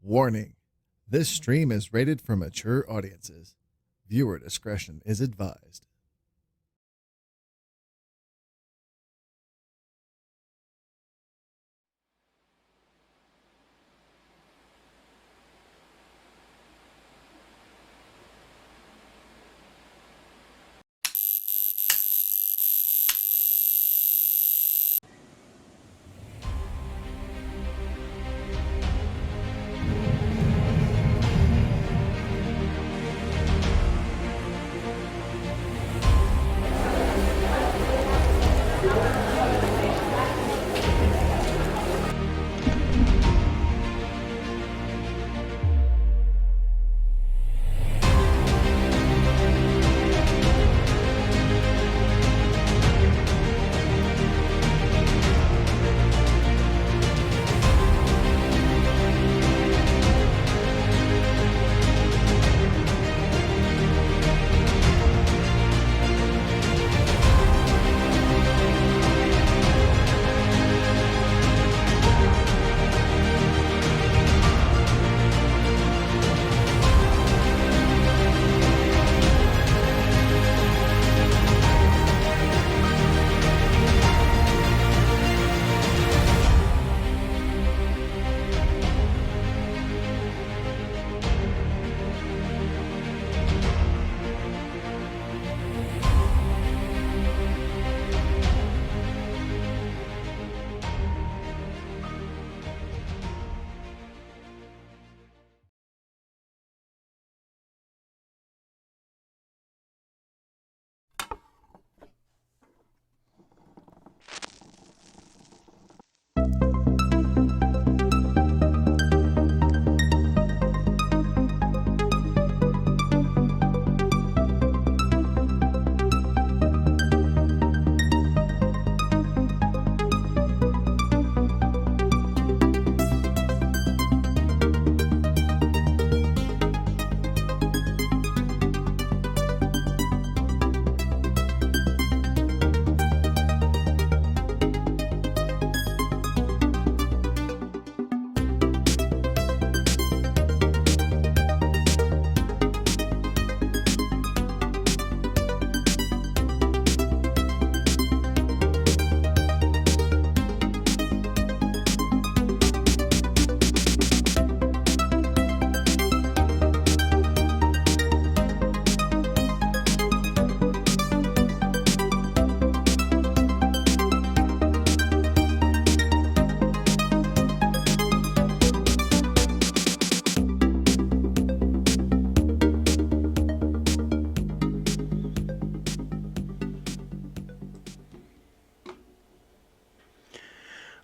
Warning: this stream is rated for mature audiences. Viewer discretion is advised.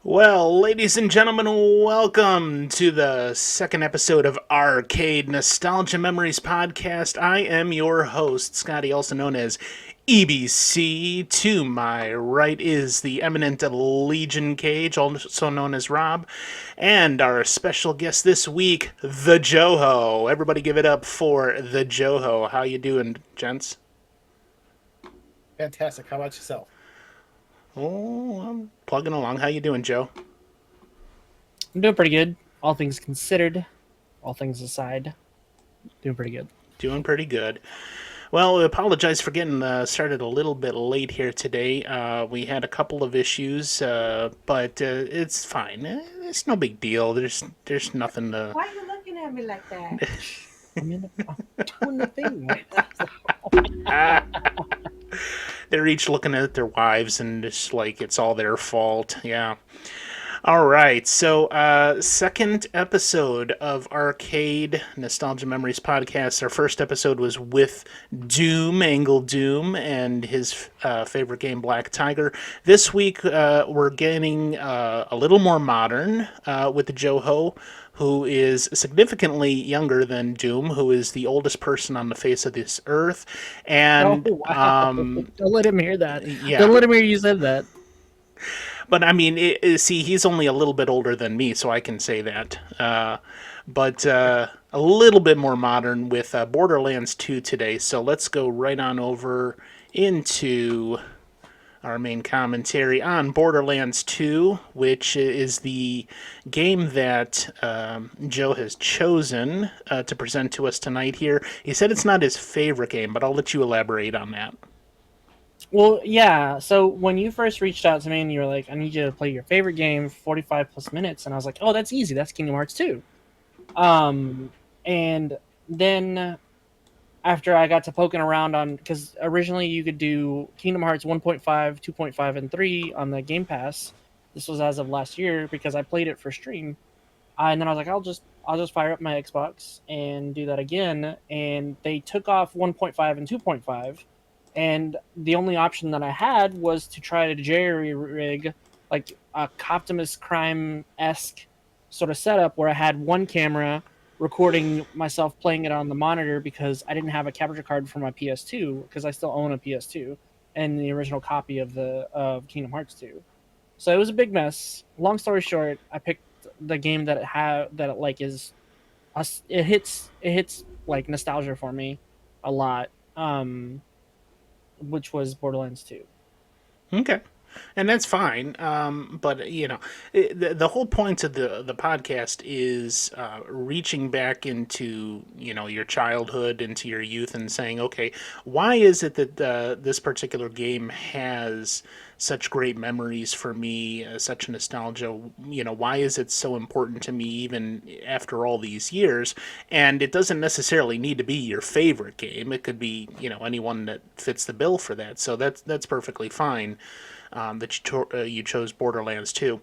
Well, ladies and gentlemen, welcome to the second episode of RCADE Nostalgia Memories Podcast. I am your host, Scotty, also known as EBC. To my right is the eminent Legion Cage, also known as Rob, and our special guest this week, the Joho. Everybody give it up for the Joho. How you doing, gents? Fantastic. How about yourself? Oh, I'm plugging along. How you doing, Joe? I'm doing pretty good. All things considered, all things aside, doing pretty good. Doing pretty good. Well, we apologize for getting started a little bit late here today. We had a couple of issues, but it's fine. It's no big deal. There's nothing to... Why are you looking at me like that? I'm doing the thing. They're each looking at their wives and just like it's all their fault. Yeah. All right. So, second episode of RCADE Nostalgia Memories Podcast. Our first episode was with Doom, Angle Doom, and his favorite game, Black Tiger. This week, we're getting a little more modern with the Joho, who is significantly younger than Doom, who is the oldest person on the face of this earth. And Oh, wow. Don't let him hear that. yeah. Don't let him hear you said that. But I mean, see, he's only a little bit older than me, so I can say that. But a little bit more modern with Borderlands 2 today. So let's go right on over into our main commentary on Borderlands 2, which is the game that Joe has chosen to present to us tonight here. He said it's not his favorite game, but I'll let you elaborate on that. Well, yeah. So when you first reached out to me and you were like, "I need you to play your favorite game, 45 plus minutes," and I was like, "Oh, that's easy. That's Kingdom Hearts 2." And then after I got to poking around on, because originally you could do Kingdom Hearts 1.5, 2.5, and 3 on the Game Pass. This was as of last year because I played it for stream. And then I was like, I'll just fire up my Xbox and do that again. And they took off 1.5 and 2.5, and the only option that I had was to try to jerry rig like a Optimus Crime esque sort of setup where I had one camera recording myself playing it on the monitor because I didn't have a capture card for my PS2 because I still own a PS2 and the original copy of Kingdom Hearts 2. So it was a big mess. Long story short, I picked the game that it like is it hits like nostalgia for me a lot, which was Borderlands 2. Okay. And that's fine. But the whole point of the podcast is reaching back into your childhood, into your youth, and saying, okay, why is it that this particular game has such great memories for me, such nostalgia? Why is it so important to me even after all these years? And it doesn't necessarily need to be your favorite game. It could be anyone that fits the bill for that. So that's perfectly fine. That you chose Borderlands 2.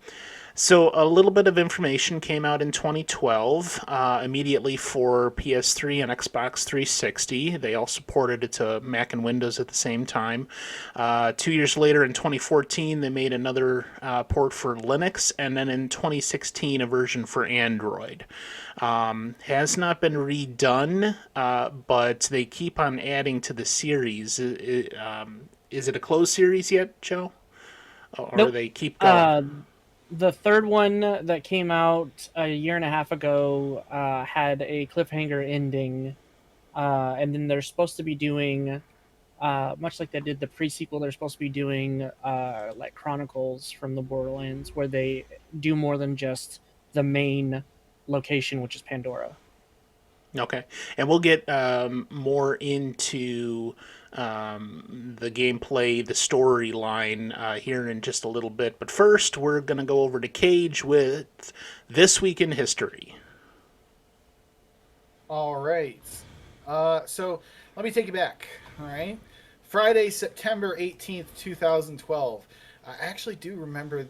So a little bit of information came out in 2012, immediately for PS3 and Xbox 360. They all supported it to Mac and Windows at the same time. 2 years later, in 2014, they made another port for Linux, and then in 2016, a version for Android. Has not been redone, but they keep on adding to the series. Is it a closed series yet, Joe? Or Nope. they keep going? The third one that came out a year and a half ago had a cliffhanger ending, and then they're supposed to be doing, much like they did the pre-sequel, they're supposed to be doing like chronicles from the Borderlands, where they do more than just the main location, which is Pandora. Okay, and we'll get more into the gameplay, the storyline here in just a little bit. But first, we're going to go over to Cage with This Week in History. All right. So let me take you back. All right. Friday, September 18th, 2012. I actually do remember.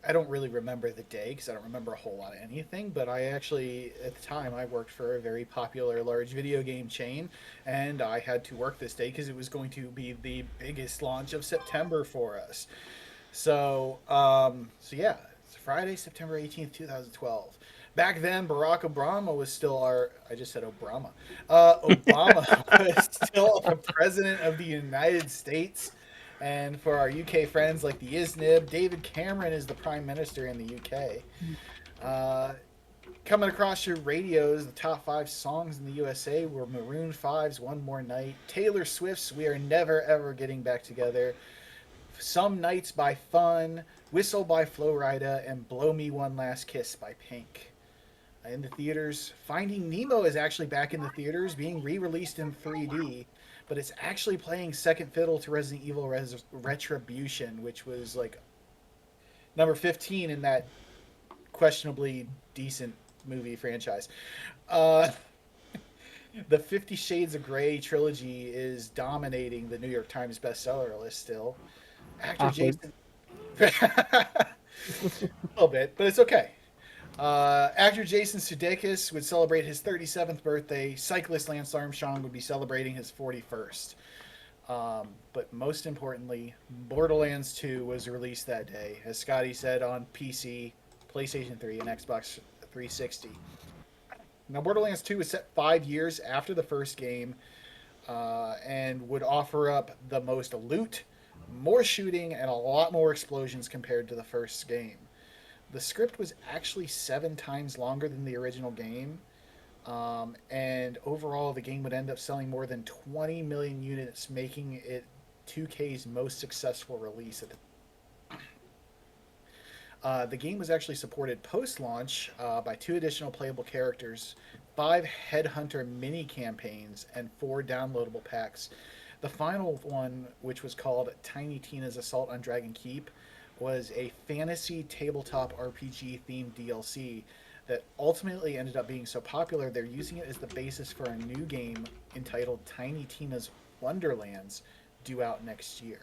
I don't really remember the day because I don't remember a whole lot of anything, but I actually, at the time, I worked for a very popular large video game chain, and I had to work this day because it was going to be the biggest launch of September for us. So yeah, it's Friday, September 18th, 2012. Back then, Barack Obama was still I just said Obama. Obama was still the president of the United States. And for our UK friends like the ISNIB, David Cameron is the Prime Minister in the UK. Coming across your radios, the top 5 songs in the USA were Maroon 5's One More Night, Taylor Swift's We Are Never Ever Getting Back Together, Some Nights by Fun, Whistle by Flo Rida, and Blow Me One Last Kiss by Pink. In the theaters, Finding Nemo is actually back in the theaters, being re-released in 3D. But it's actually playing second fiddle to Resident Evil Retribution, which was like number 15 in that questionably decent movie franchise. The 50 Shades of Grey trilogy is dominating the New York Times bestseller list still. Actor Jason... a little bit, but it's okay. Actor Jason Sudeikis would celebrate his 37th birthday. Cyclist Lance Armstrong would be celebrating his 41st. But most importantly, Borderlands 2 was released that day, as Scotty said, on PC, PlayStation 3, and Xbox 360. Now, Borderlands 2 was set 5 years after the first game, and would offer up the most loot, more shooting, and a lot more explosions compared to the first game. The script was actually 7 times longer than the original game, and overall the game would end up selling more than 20 million units, making it 2K's most successful release at the game was actually supported post-launch by 2 additional playable characters, 5 Headhunter mini campaigns, and 4 downloadable packs. The final one, which was called Tiny Tina's Assault on Dragon Keep, was a fantasy tabletop RPG themed DLC that ultimately ended up being so popular they're using it as the basis for a new game entitled Tiny Tina's Wonderlands, due out next year.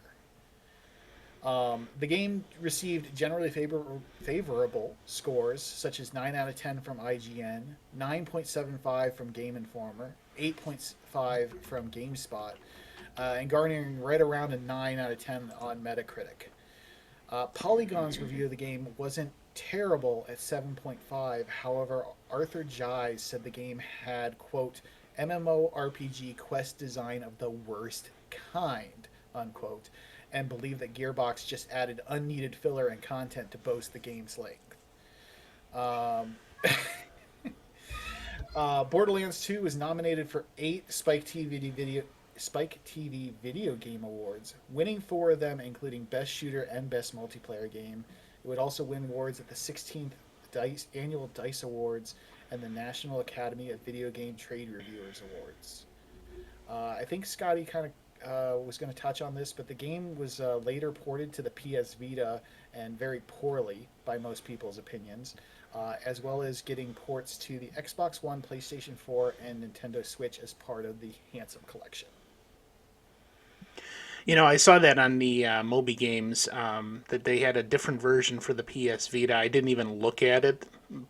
The game received generally favorable scores, such as 9 out of 10 from IGN, 9.75 from Game Informer, 8.5 from GameSpot, and garnering right around a 9 out of 10 on Metacritic. Polygon's review of the game wasn't terrible at 7.5. However, Arthur Jies said the game had, quote, MMORPG quest design of the worst kind, unquote, and believed that Gearbox just added unneeded filler and content to boast the game's length. Borderlands 2 was nominated for 8 Spike TV Video Game Awards, winning 4 of them, including Best Shooter and Best Multiplayer Game. It would also win awards at the 16th Annual DICE Awards and the National Academy of Video Game Trade Reviewers Awards. I think Scotty kind of was going to touch on this, but the game was later ported to the PS Vita, and very poorly by most people's opinions, as well as getting ports to the Xbox One, PlayStation 4, and Nintendo Switch as part of the Handsome Collection. I saw that on the Moby Games, that they had a different version for the PS Vita. I didn't even look at it,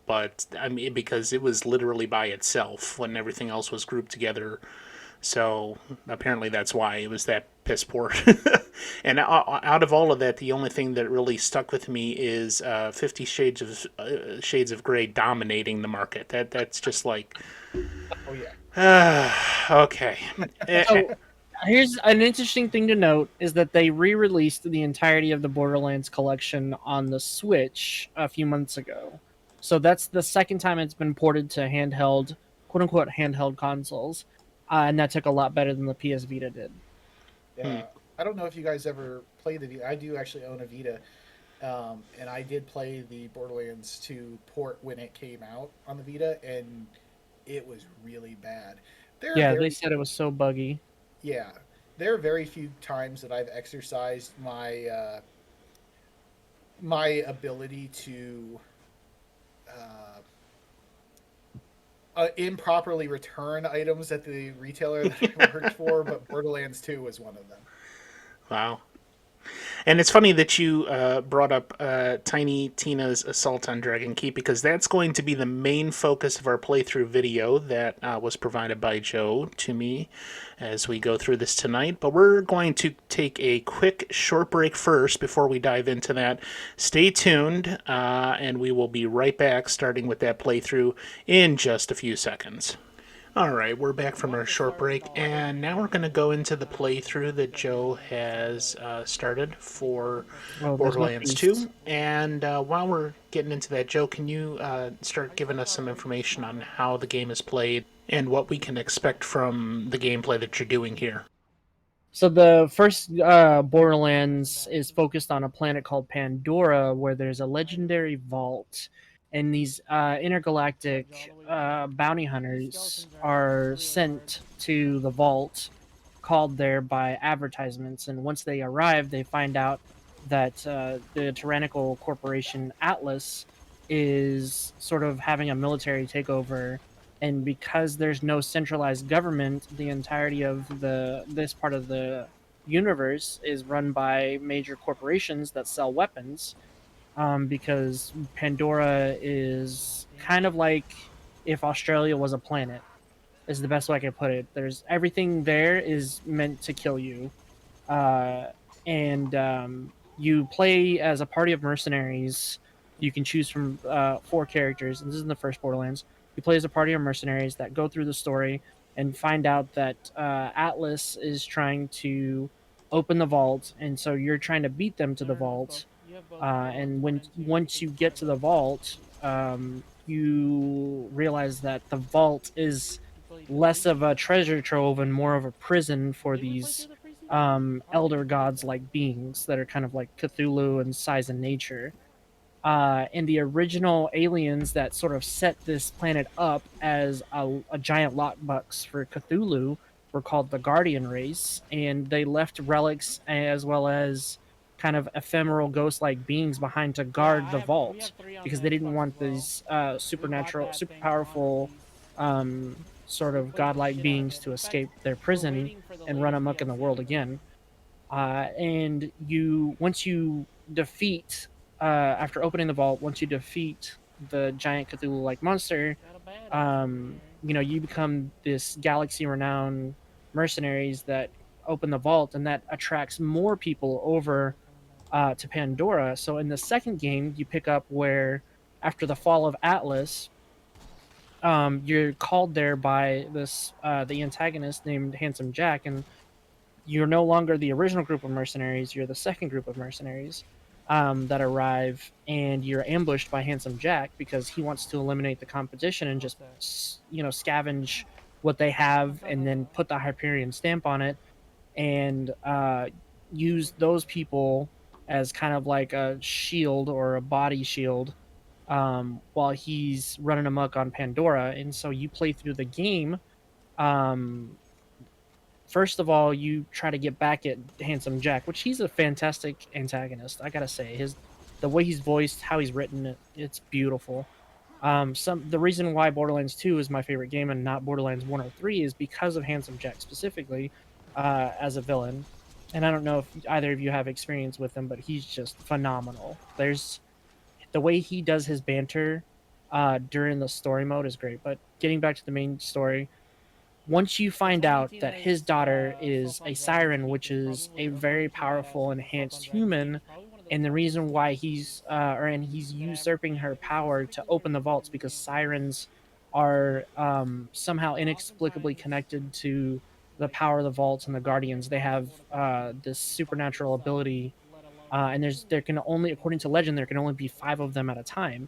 but I mean, because it was literally by itself when everything else was grouped together. So apparently that's why it was that piss poor. And out of all of that, the only thing that really stuck with me is 50 Shades of Grey dominating the market. That's just like, oh yeah. Okay. So here's an interesting thing to note is that they re-released the entirety of the Borderlands collection on the Switch a few months ago. So that's the second time it's been ported to handheld, quote-unquote, handheld consoles. And that took a lot better than the PS Vita did. Yeah. I don't know if you guys ever played the Vita. I do actually own a Vita. And I did play the Borderlands 2 port when it came out on the Vita, and it was really bad. They said it was so buggy. Yeah. There are very few times that I've exercised my my ability to improperly return items at the retailer that I worked for, but Borderlands 2 was one of them. Wow. And it's funny that you brought up Tiny Tina's Assault on Dragon Keep, because that's going to be the main focus of our playthrough video that was provided by Joe to me as we go through this tonight. But we're going to take a quick short break first before we dive into that. Stay tuned, and we will be right back, starting with that playthrough in just a few seconds. All right, we're back from our short break, and now we're going to go into the playthrough that Joe has started for Borderlands 2. And while we're getting into that, Joe, can you start giving us some information on how the game is played and what we can expect from the gameplay that you're doing here? So the first Borderlands is focused on a planet called Pandora, where there's a legendary vault. And these intergalactic bounty hunters are sent to the vault, called there by advertisements. And once they arrive, they find out that the tyrannical corporation Atlas is sort of having a military takeover. And because there's no centralized government, the entirety of this part of the universe is run by major corporations that sell weapons. Because Pandora is kind of like if Australia was a planet, is the best way I can put it. There's everything there is meant to kill you, and you play as a party of mercenaries. You can choose from 4 characters, and this is in the first Borderlands. You play as a party of mercenaries that go through the story and find out that Atlas is trying to open the vault, and so you're trying to beat them to the vault. And once you get to the vault, you realize that the vault is less of a treasure trove and more of a prison for these elder gods like beings that are kind of like Cthulhu in size and nature. And the original aliens that sort of set this planet up as a giant lockbox for Cthulhu were called the Guardian race, and they left relics as well as kind of ephemeral ghost-like beings behind to guard the vault because they didn't want these supernatural, super powerful, sort of godlike beings to escape their prison and run amok in the world again. And once you defeat after opening the vault, once you defeat the giant Cthulhu-like monster, you become this galaxy-renowned mercenaries that open the vault, and that attracts more people over to Pandora. So in the second game, you pick up where after the fall of Atlas, you're called there by the antagonist named Handsome Jack, and you're no longer the original group of mercenaries. You're the second group of mercenaries that arrive, and you're ambushed by Handsome Jack because he wants to eliminate the competition and just scavenge what they have and then put the Hyperion stamp on it and use those people as kind of like a shield or a body shield while he's running amok on Pandora. And so you play through the game. First of all, you try to get back at Handsome Jack, which he's a fantastic antagonist. I gotta say, the way he's voiced, how he's written, it's beautiful. The reason why Borderlands 2 is my favorite game and not Borderlands 1 or 3 is because of Handsome Jack specifically as a villain. And I don't know if either of you have experience with him, but he's just phenomenal. There's the way he does his banter during the story mode is great. But getting back to the main story, once you find out that his daughter is a siren, which is a very powerful enhanced human, and the reason why he's usurping her power to open the vaults because sirens are somehow inexplicably connected to the power of the vaults and the guardians. They have this supernatural ability, and there can only, according to legend, there can only be 5 of them at a time.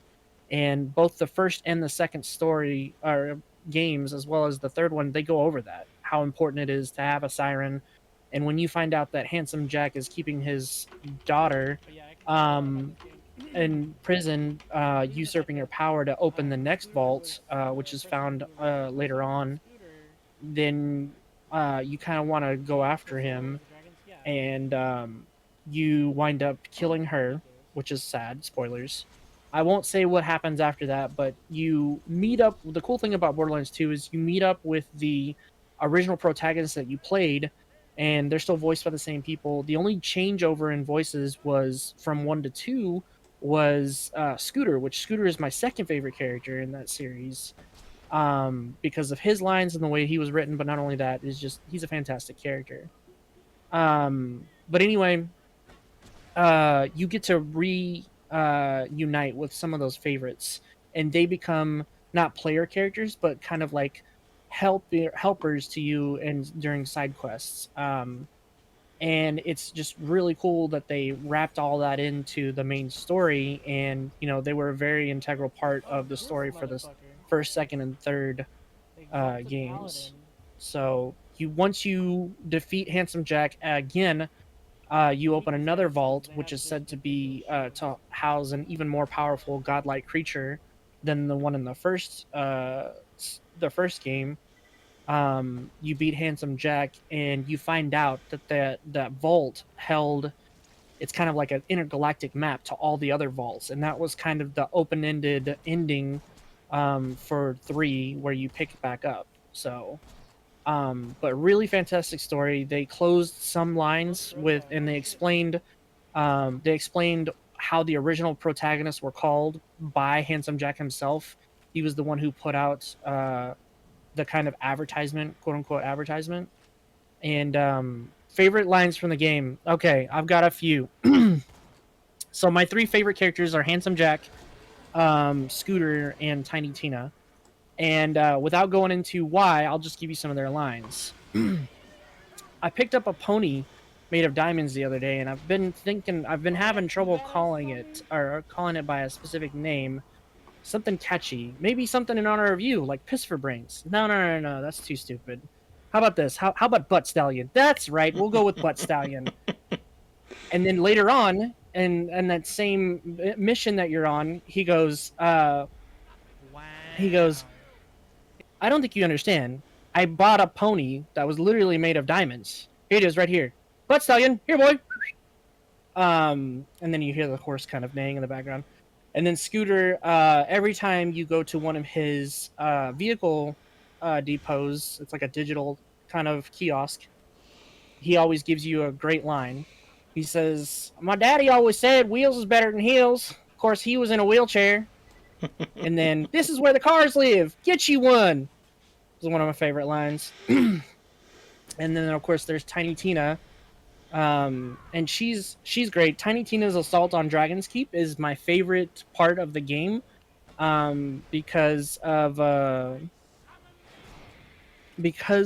And both the first and the second story are games, as well as the third one, they go over that, how important it is to have a siren. And when you find out that Handsome Jack is keeping his daughter in prison, usurping her power to open the next vault, which is found later on, then you kind of want to go after him, and you wind up killing her, which is sad. Spoilers. I won't say what happens after that, but you meet up. The cool thing about Borderlands 2 is you meet up with the original protagonists that you played, and they're still voiced by the same people. The only changeover in voices was from 1 to 2 was Scooter, which Scooter is my second favorite character in that series because of his lines and the way he was written. But not only that, he's a fantastic character. But anyway, you get to unite with some of those favorites, and they become not player characters but kind of like helpers to you and during side quests. And it's just really cool that they wrapped all that into the main story, and they were a very integral part of the story for this first, second, and third games. So once you defeat Handsome Jack again, you open another vault, which is said to be to house an even more powerful godlike creature than the one in the first game. You beat Handsome Jack, and you find out that vault held. It's kind of like an intergalactic map to all the other vaults, and that was kind of the open-ended ending for 3, where you pick it back up. So. But really fantastic story. They closed some lines and they explained how the original protagonists were called by Handsome Jack himself. He was the one who put out the kind of advertisement, quote unquote advertisement. And favorite lines from the game. Okay, I've got a few. So my 3 favorite characters are Handsome Jack, Scooter, and Tiny Tina. And without going into why, I'll just give you some of their lines. I picked up a pony made of diamonds the other day, and I've been having trouble calling it by a specific name. Something catchy. Maybe something in honor of you, like Piss for Brains. No, that's too stupid. How about this? How about Butt Stallion? That's right. We'll go with Butt Stallion. And then later on, and that same mission that you're on, he goes, I don't think you understand. I bought a pony that was literally made of diamonds. Here it is, right here. Butt Stallion, here, boy. And then you hear the horse kind of neighing in the background. And then Scooter, every time you go to one of his vehicle depots, it's like a digital kind of kiosk, he always gives you a great line. He says, "My daddy always said wheels is better than heels." Of course, he was in a wheelchair. And then, "This is where the cars live. Get you one." This is one of my favorite lines. And then, of course, there's Tiny Tina. And she's great. Tiny Tina's assault on Dragon's Keep is my favorite part of the game, because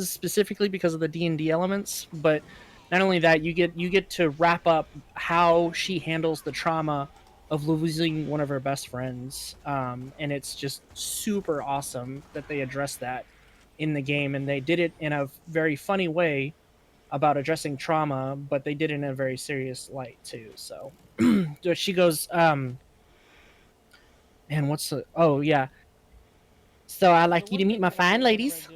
specifically because of the D&D elements. But not only that, you get to wrap up how she handles the trauma of losing one of her best friends, and it's just super awesome that they addressed that in the game, and they did it in a very funny way about addressing trauma, but they did it in a very serious light too. So she goes, and what's the, oh yeah. "So I'd like you to meet my fine ladies.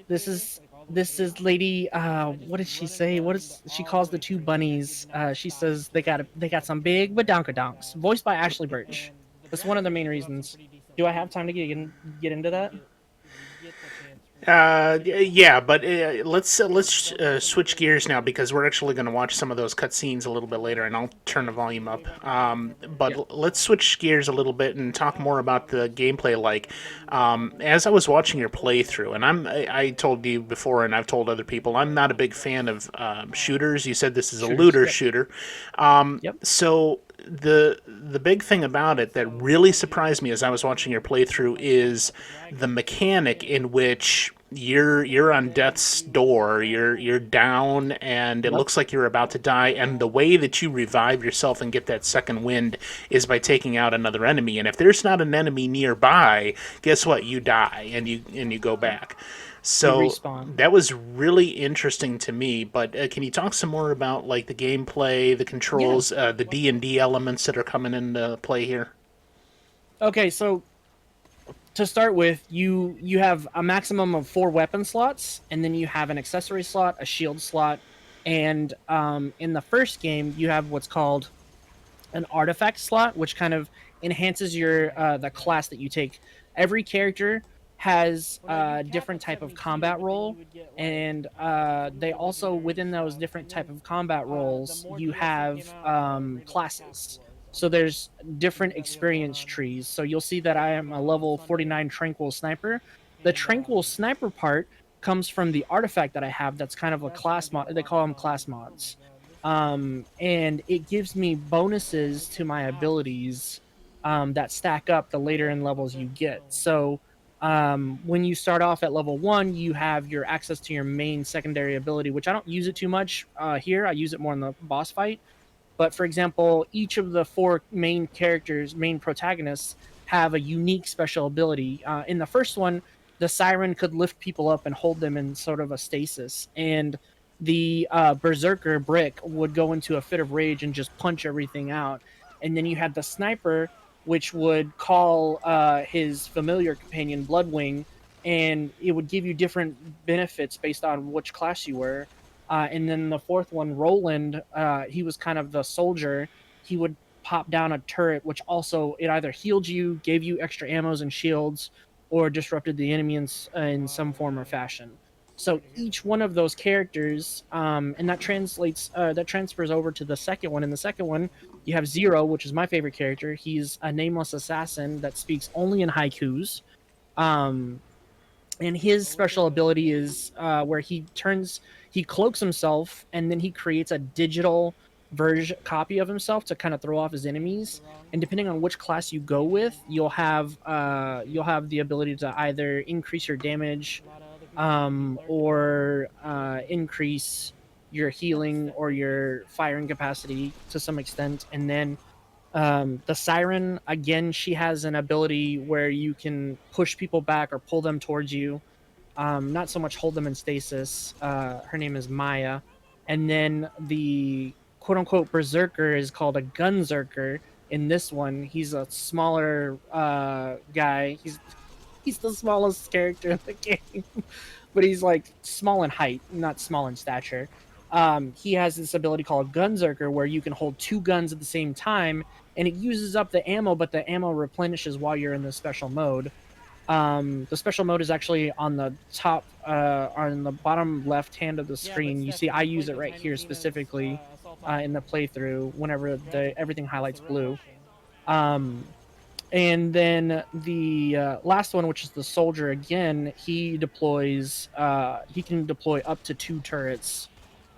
This is lady, what did she say? What is she calls the two bunnies? She says they got some big badonkadonks," voiced by Ashley Birch. That's one of the main reasons. Do I have time to get into that? Yeah, but let's switch gears now, because we're actually going to watch some of those cutscenes a little bit later, and I'll turn the volume up. But let's switch gears a little bit and talk more about the gameplay. Like, as I was watching your playthrough, and I told you before, and I've told other people, I'm not a big fan of shooters. You said this is a looter shooter. So the big thing about it that really surprised me as I was watching your playthrough is the mechanic in which you're on death's door, you're down, and it looks like you're about to die, and the way that you revive yourself and get that second wind is by taking out another enemy. And if there's not an enemy nearby, guess what? You die, and you go back. So that was really interesting to me. But can you talk some more about like the gameplay, the controls, the D&D elements that are coming into play here? Okay, so to start with, you have a maximum of 4 weapon slots, and then you have an accessory slot, a shield slot, and in the first game you have what's called an artifact slot, which kind of enhances your the class that you take. Every character has a different type of combat role, and they also, within those different type of combat roles, you have classes. So there's different experience trees. So you'll see that I am a level 49 Tranquil Sniper. The Tranquil Sniper part comes from the artifact that I have that's kind of a class mod. They call them class mods. And it gives me bonuses to my abilities that stack up the later in levels you get. So when you start off at level 1, you have your access to your main secondary ability, which I don't use it too much here. I use it more in the boss fight. But for example, each of the 4 main protagonists, have a unique special ability. In the first one, the Siren could lift people up and hold them in sort of a stasis. And the Berserker Brick would go into a fit of rage and just punch everything out. And then you had the Sniper, which would call his familiar companion Bloodwing, and it would give you different benefits based on which class you were. And then the fourth one, Roland, he was kind of the soldier. He would pop down a turret, which also, it either healed you, gave you extra ammos and shields, or disrupted the enemy in some form or fashion. So each one of those characters, and that transfers over to the second one. In the second one, you have Zero, which is my favorite character. He's a nameless assassin that speaks only in haikus. And his special ability is where he cloaks himself, and then he creates a digital copy of himself to kind of throw off his enemies. And depending on which class you go with, you'll have the ability to either increase your damage, or increase your healing or your firing capacity to some extent. And then the Siren, again, she has an ability where you can push people back or pull them towards you. Not so much hold them in stasis. Her name is Maya. And then the quote unquote berserker is called a gunzerker. In this one, he's a smaller guy. He's the smallest character in the game, but he's like small in height, not small in stature. He has this ability called gunzerker where you can hold two guns at the same time, and it uses up the ammo, but the ammo replenishes while you're in the special mode. The special mode is actually on the top, on the bottom left hand of the screen. You see, I use it right here specifically in the playthrough whenever everything highlights blue. And then the last one, which is the soldier, again, he deploys. He can deploy up to 2 turrets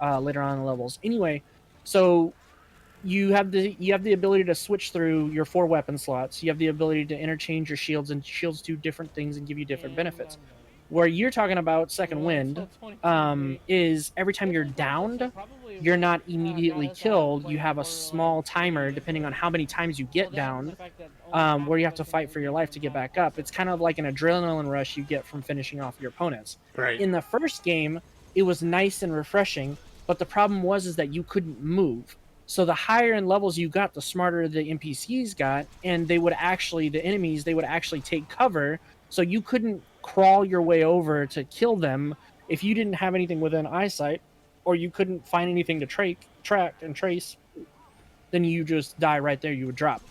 later on in the levels. Anyway, so you have the ability to switch through your 4 weapon slots. You have the ability to interchange your shields, and shields do different things and give you different benefits. Where you're talking about second wind is every time you're downed, you're not immediately killed. You have a small timer depending on how many times you get downed, where you have to fight for your life to get back up. It's kind of like an adrenaline rush you get from finishing off your opponents. Right. In the first game, it was nice and refreshing, but the problem was that you couldn't move. So the higher in levels you got, the smarter the NPCs got, and the enemies, they would actually take cover, so you couldn't crawl your way over to kill them if you didn't have anything within eyesight, or you couldn't find anything to track and trace, then you just die right there, you would drop.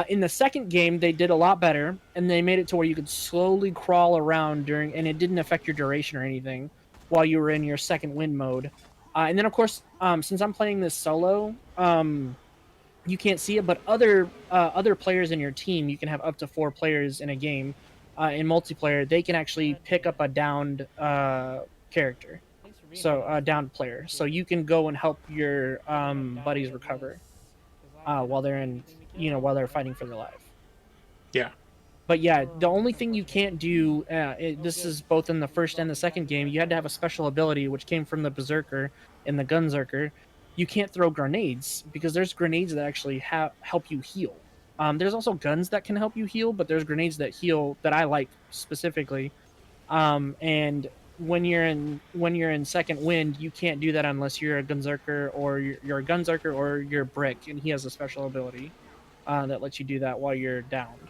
In the second game, they did a lot better, and they made it to where you could slowly crawl around and it didn't affect your duration or anything while you were in your second wind mode. And then, of course, since I'm playing this solo, you can't see it, but other players in your team, you can have up to 4 players in a game. In multiplayer, they can actually pick up a downed character, so a downed player. So you can go and help your buddies recover while they're fighting for their life. Yeah. But yeah, the only thing you can't do, this is both in the first and the second game, you had to have a special ability, which came from the Berserker and the Gunzerker. You can't throw grenades, because there's grenades that actually help you heal. There's also guns that can help you heal, but there's grenades that heal that I like specifically. And when you're in second wind, you can't do that unless you're a Gunzerker or you're a Gunzerker or you're Brick, and he has a special ability that lets you do that while you're downed.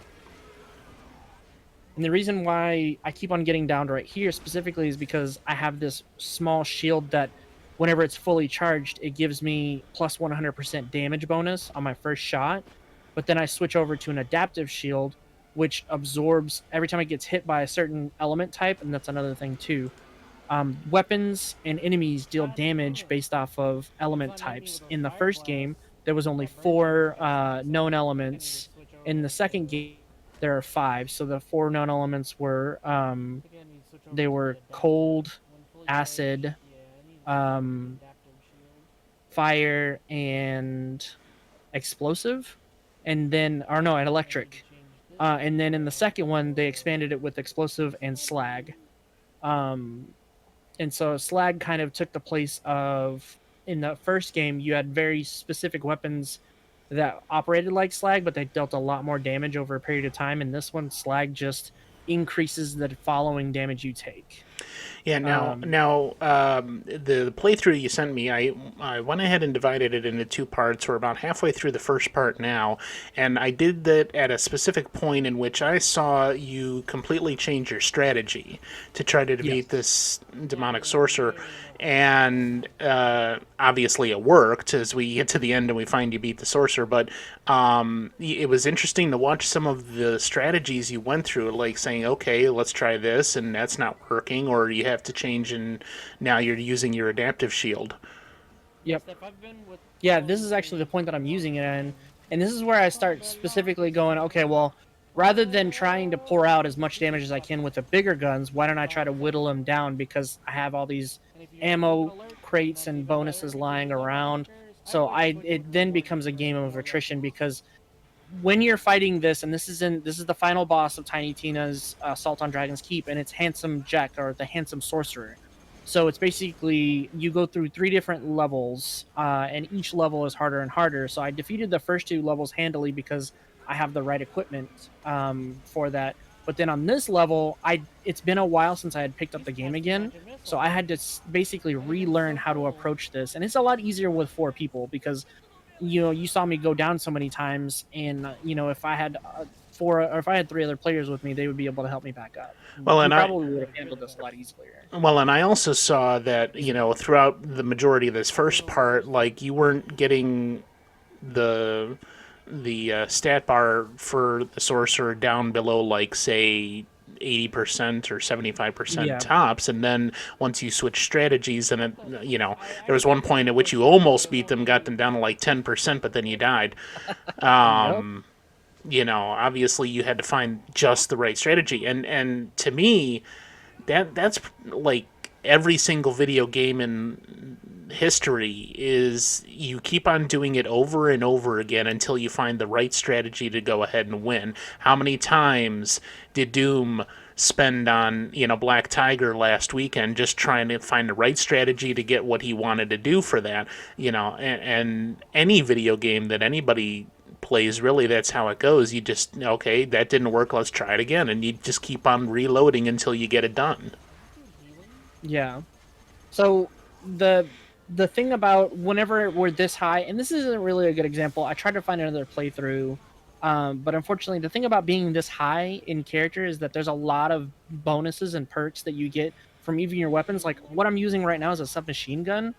And the reason why I keep on getting downed right here specifically is because I have this small shield that whenever it's fully charged, it gives me plus 100% damage bonus on my first shot. But then I switch over to an adaptive shield, which absorbs every time it gets hit by a certain element type, and that's another thing too. Weapons and enemies deal damage based off of element types. In the first game, there was only 4 known elements. In the second game, there are 5. So the 4 known elements were they were cold, acid, fire, and explosive, and electric. And then in the second one, they expanded it with explosive and slag. And so slag kind of took the place of, in the first game, you had very specific weapons that operated like slag, but they dealt a lot more damage over a period of time. In this one, slag just increases the following damage you take. Yeah, the playthrough you sent me, I went ahead and divided it into 2 parts. We're about halfway through the first part now, and I did that at a specific point in which I saw you completely change your strategy to try to defeat this demonic sorcerer, and obviously it worked as we get to the end and we find you beat the sorcerer, but it was interesting to watch some of the strategies you went through, like saying, okay, let's try this, and that's not working, or you have to change and now you're using your adaptive shield. Yep. Yeah, this is actually the point that I'm using it in, and this is where I start specifically going, okay, well, rather than trying to pour out as much damage as I can with the bigger guns, why don't I try to whittle them down, because I have all these ammo crates and bonuses lying around. So it then becomes a game of attrition, because when you're fighting this, and this is the final boss of Tiny Tina's Assault on Dragon's Keep, and it's Handsome Jack, or the Handsome Sorcerer. So it's basically, you go through 3 different levels, and each level is harder and harder. So I defeated the first 2 levels handily because I have the right equipment for that. But then on this level, it's been a while since I had picked up the game again, so I had to basically relearn how to approach this, and it's a lot easier with 4 people because you saw me go down so many times, and if I had 4 or if I had 3 other players with me, they would be able to help me back up. Well, We and probably would have handled this a lot easier. I also saw that throughout the majority of this first part, like you weren't getting the stat bar for the sorcerer down below, like, say, 80% or 75% Yeah. tops, and then once you switch strategies, and there was one point at which you almost beat them, got them down to like 10%, but then you died. Obviously you had to find just the right strategy, and to me, that's like every single video game in history is you keep on doing it over and over again until you find the right strategy to go ahead and win. How many times did Doom spend on Black Tiger last weekend just trying to find the right strategy to get what he wanted to do for that? And any video game that anybody plays, really, that's how it goes. You just, okay, that didn't work, let's try it again, and you just keep on reloading until you get it done. Yeah. So the thing about whenever we're this high, and this isn't really a good example, I tried to find another playthrough, but unfortunately the thing about being this high in character is that there's a lot of bonuses and perks that you get from even your weapons. Like what I'm using right now is a submachine gun,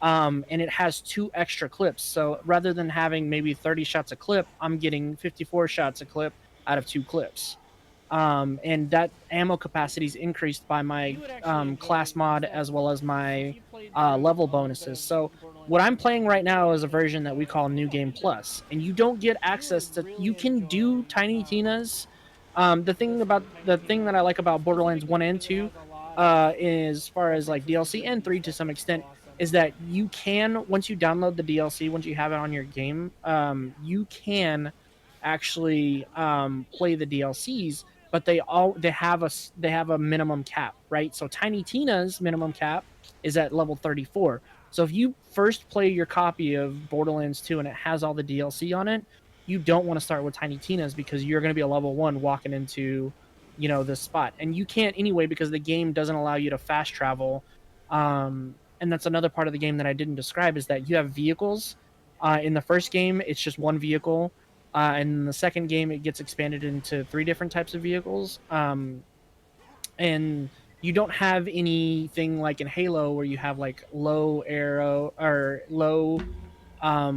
and it has 2 extra clips. So rather than having maybe 30 shots a clip, I'm getting 54 shots a clip out of 2 clips. And that ammo capacity is increased by my class mod as well as my level bonuses. So what I'm playing right now is a version that we call New Game Plus, and you don't get access to. You can do Tiny Tina's. The thing that I like about Borderlands 1 and 2, is, as far as like DLC and 3 to some extent, is that you can, once you download the DLC, once you have it on your game, you can actually play the DLCs, but they have a minimum cap, right? So Tiny Tina's minimum cap is at level 34. So if you first play your copy of Borderlands 2 and it has all the DLC on it, you don't want to start with Tiny Tina's because you're going to be a level 1 walking into this spot, and you can't anyway because the game doesn't allow you to fast travel. And that's another part of the game that I didn't describe, is that you have vehicles. In the first game, it's just one vehicle. And in the second game, it gets expanded into 3 different types of vehicles. And you don't have anything like in Halo where you have like low arrow or low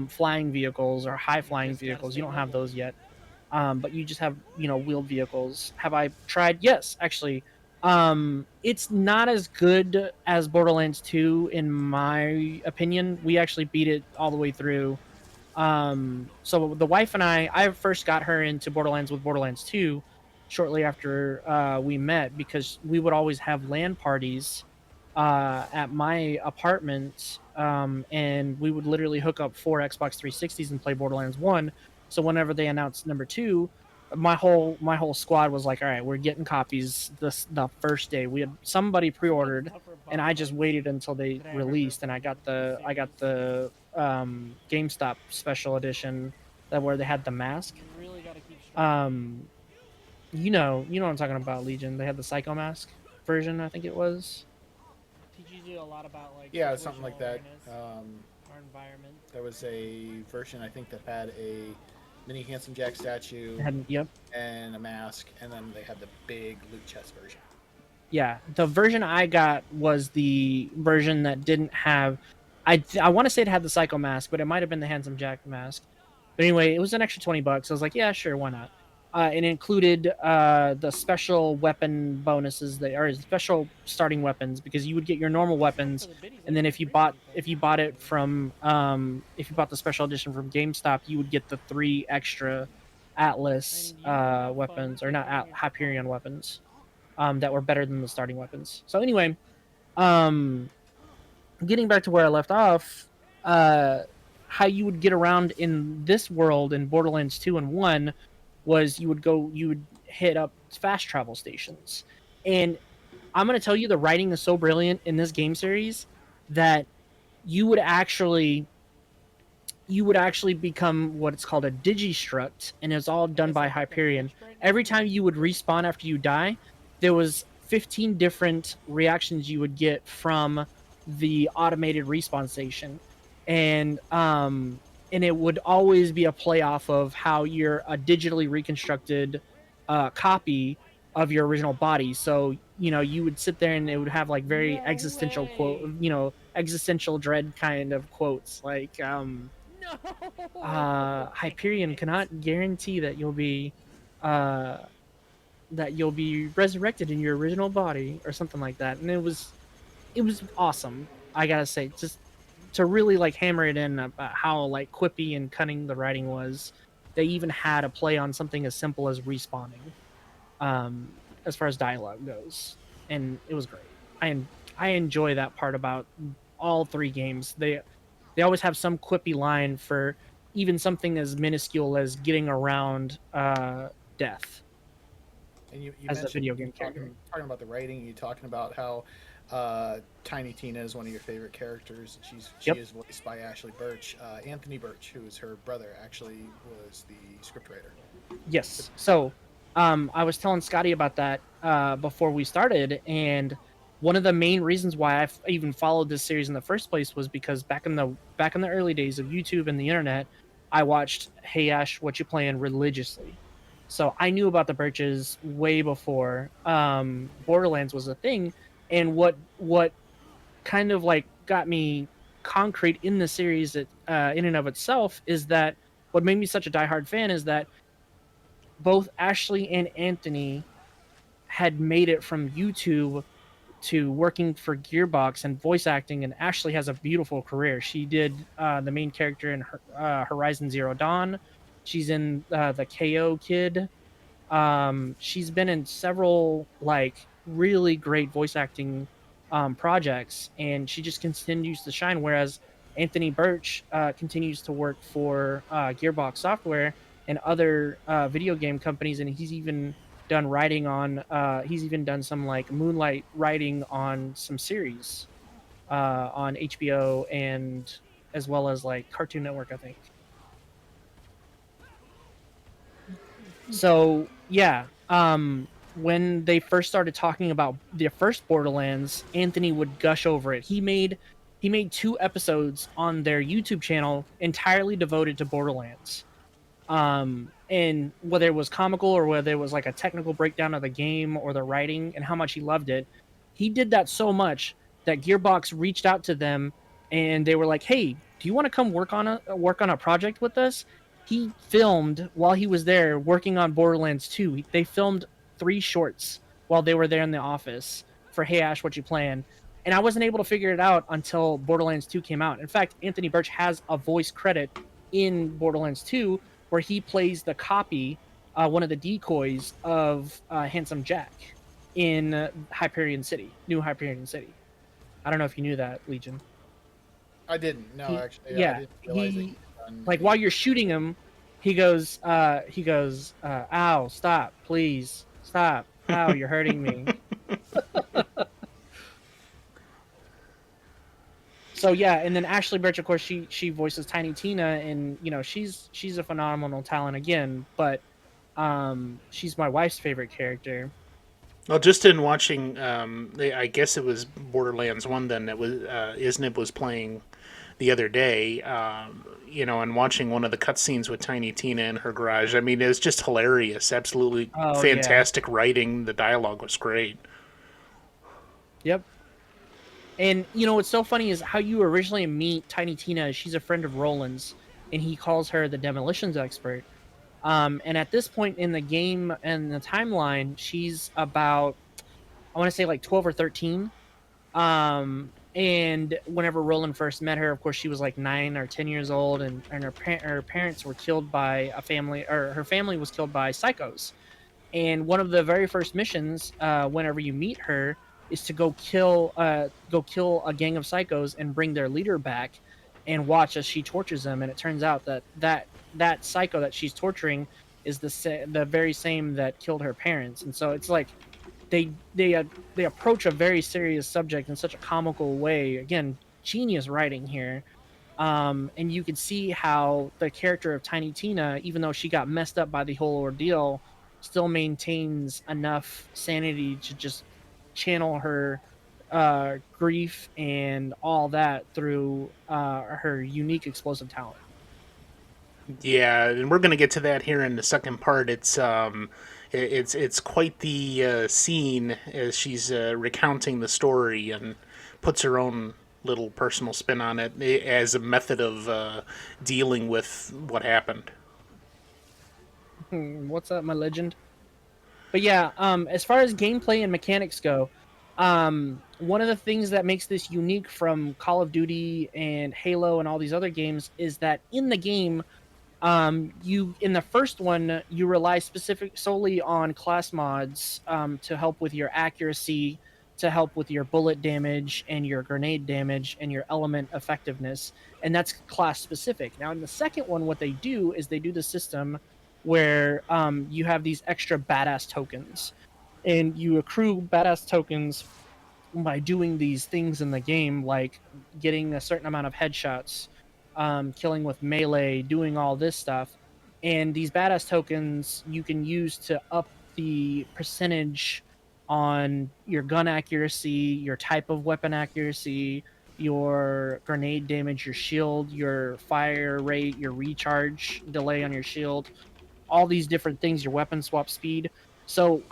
flying vehicles or high flying vehicles. You don't have those yet. But you just have, wheeled vehicles. Have I tried? Yes, actually. It's not as good as Borderlands 2, in my opinion. We actually beat it all the way through. So the wife and I first got her into Borderlands with Borderlands 2 shortly after we met, because we would always have LAN parties at my apartment, and we would literally hook up 4 Xbox 360s and play Borderlands 1. So whenever they announced number 2, my whole squad was like, all right, we're getting copies the first day. We had somebody pre-ordered, and I just waited until they released, and I got the GameStop special edition, that where they had the mask. You know what I'm talking about, Legion. They had the Psycho Mask version, I think it was. Teaches you a lot about like something like that. Our environment. There was a version I think that had a mini Handsome Jack statue Yep. and a mask, and then they had the big loot chest version. Yeah, the version I got was the version that didn't have. I want to say it had the Psycho Mask, but it might have been the Handsome Jack mask. But anyway, it was an extra $20. I was like, yeah, sure, why not? It included the special weapon bonuses, or special starting weapons, because you would get your normal weapons, and then if you bought it from if you bought the special edition from GameStop, you would get the 3 extra Atlas weapons, or not Hyperion weapons, that were better than the starting weapons. So anyway, getting back to where I left off, how you would get around in this world in Borderlands 2 and 1 was you would hit up fast travel stations. And I'm going to tell you, the writing is so brilliant in this game series that you would actually become what's called a digistruct, and it's all done by Hyperion. every time you would respawn after you die, there was 15 different reactions you would get from the automated respawn station, and it would always be a play off of how you're a digitally reconstructed copy of your original body. So you would sit there and it would have like very No existential quote, way. existential dread kind of quotes, like No. Hyperion cannot guarantee uh that you'll be resurrected in your original body or something like that. And it was awesome, I gotta say, just to really like hammer it in about how like quippy and cunning the writing was. They even had a play on something as simple as respawning, as far as dialogue goes, and it was great. I enjoy that part about all three games. They always have some quippy line for even something as minuscule as getting around death And you as a mentioned video game character. talking about the writing. You talking about how Tiny Tina is one of your favorite characters. She Yep. is voiced by Ashley Birch. Anthony Birch, who is her brother, actually was the scriptwriter. Yes. So, I was telling Scotty about that before we started, and one of the main reasons why even followed this series in the first place was because back in the early days of YouTube and the internet, I watched Hey Ash, What You Playing religiously. So I knew about the Birches way before Borderlands was a thing, and what kind of like got me concrete in the series in and of itself is that what made me such a diehard fan is that both Ashley and Anthony had made it from YouTube to working for Gearbox and voice acting, and Ashley has a beautiful career. She did the main character in Horizon Zero Dawn. She's in the KO Kid. She's been in several like really great voice acting projects, and she just continues to shine. Whereas Anthony Birch continues to work for Gearbox Software and other video game companies, and he's even done writing on. He's even done some like moonlight writing on some series on HBO and as well as like Cartoon Network, I think. So yeah, when they first started talking about the first Borderlands, Anthony would gush over it. He made 2 episodes on their YouTube channel entirely devoted to Borderlands. And whether it was comical or whether it was like a technical breakdown of the game or the writing and how much he loved it, he did that so much that Gearbox reached out to them and they were like, "Hey, do you want to come work on a project with us?" He filmed while he was there working on Borderlands 2. They filmed 3 shorts while they were there in the office for Hey Ash, What You Playing? And I wasn't able to figure it out until Borderlands 2 came out. In fact, Anthony Birch has a voice credit in Borderlands 2 where he plays the copy, one of the decoys of Handsome Jack in Hyperion City, New Hyperion City. I don't know if you knew that, Legion. I didn't. No, He- actually, I yeah, didn't realize that he he'd done like while you're shooting him, he goes, "Ow, stop, please, stop, ow, you're hurting me." So yeah, and then Ashley Birch, of course, she voices Tiny Tina, and she's a phenomenal talent again. But she's my wife's favorite character. Well, just in watching, I guess it was Borderlands 1 then that was Isnib was playing the other day, and watching one of the cutscenes with Tiny Tina in her garage. I mean, it was just hilarious. Absolutely Oh yeah, fantastic writing. The dialogue was great. yep. And what's so funny is how you originally meet Tiny Tina. She's a friend of Roland's, and he calls her the demolitions expert. And at this point in the game and the timeline, she's about, I want to say like 12 or 13. And whenever Roland first met her, of course, she was like 9 or 10 years old, and her parents were killed by a family, or her family was killed by psychos. And one of the very first missions, whenever you meet her, is to go kill a gang of psychos and bring their leader back, and watch as she tortures them. And it turns out that psycho that she's torturing is the very same that killed her parents. And so it's like they approach a very serious subject in such a comical way. Again, genius writing here. And you can see how the character of Tiny Tina, even though she got messed up by the whole ordeal, still maintains enough sanity to just channel her grief and all that through her unique explosive talent. Yeah, and we're gonna get to that here in the second part. It's quite the scene as she's recounting the story and puts her own little personal spin on it as a method of dealing with what happened. What's up, my legend? But yeah, as far as gameplay and mechanics go, one of the things that makes this unique from Call of Duty and Halo and all these other games is that in the game, you in the first one you rely specific solely on class mods to help with your accuracy, to help with your bullet damage and your grenade damage and your element effectiveness, and that's class specific. Now in the second one, what they do is they do the system where you have these extra badass tokens, and you accrue badass tokens by doing these things in the game, like getting a certain amount of headshots, killing with melee, doing all this stuff. And these badass tokens you can use to up the percentage on your gun accuracy, your type of weapon accuracy, your grenade damage, your shield, your fire rate, your recharge delay on your shield, all these different things, your weapon swap speed. So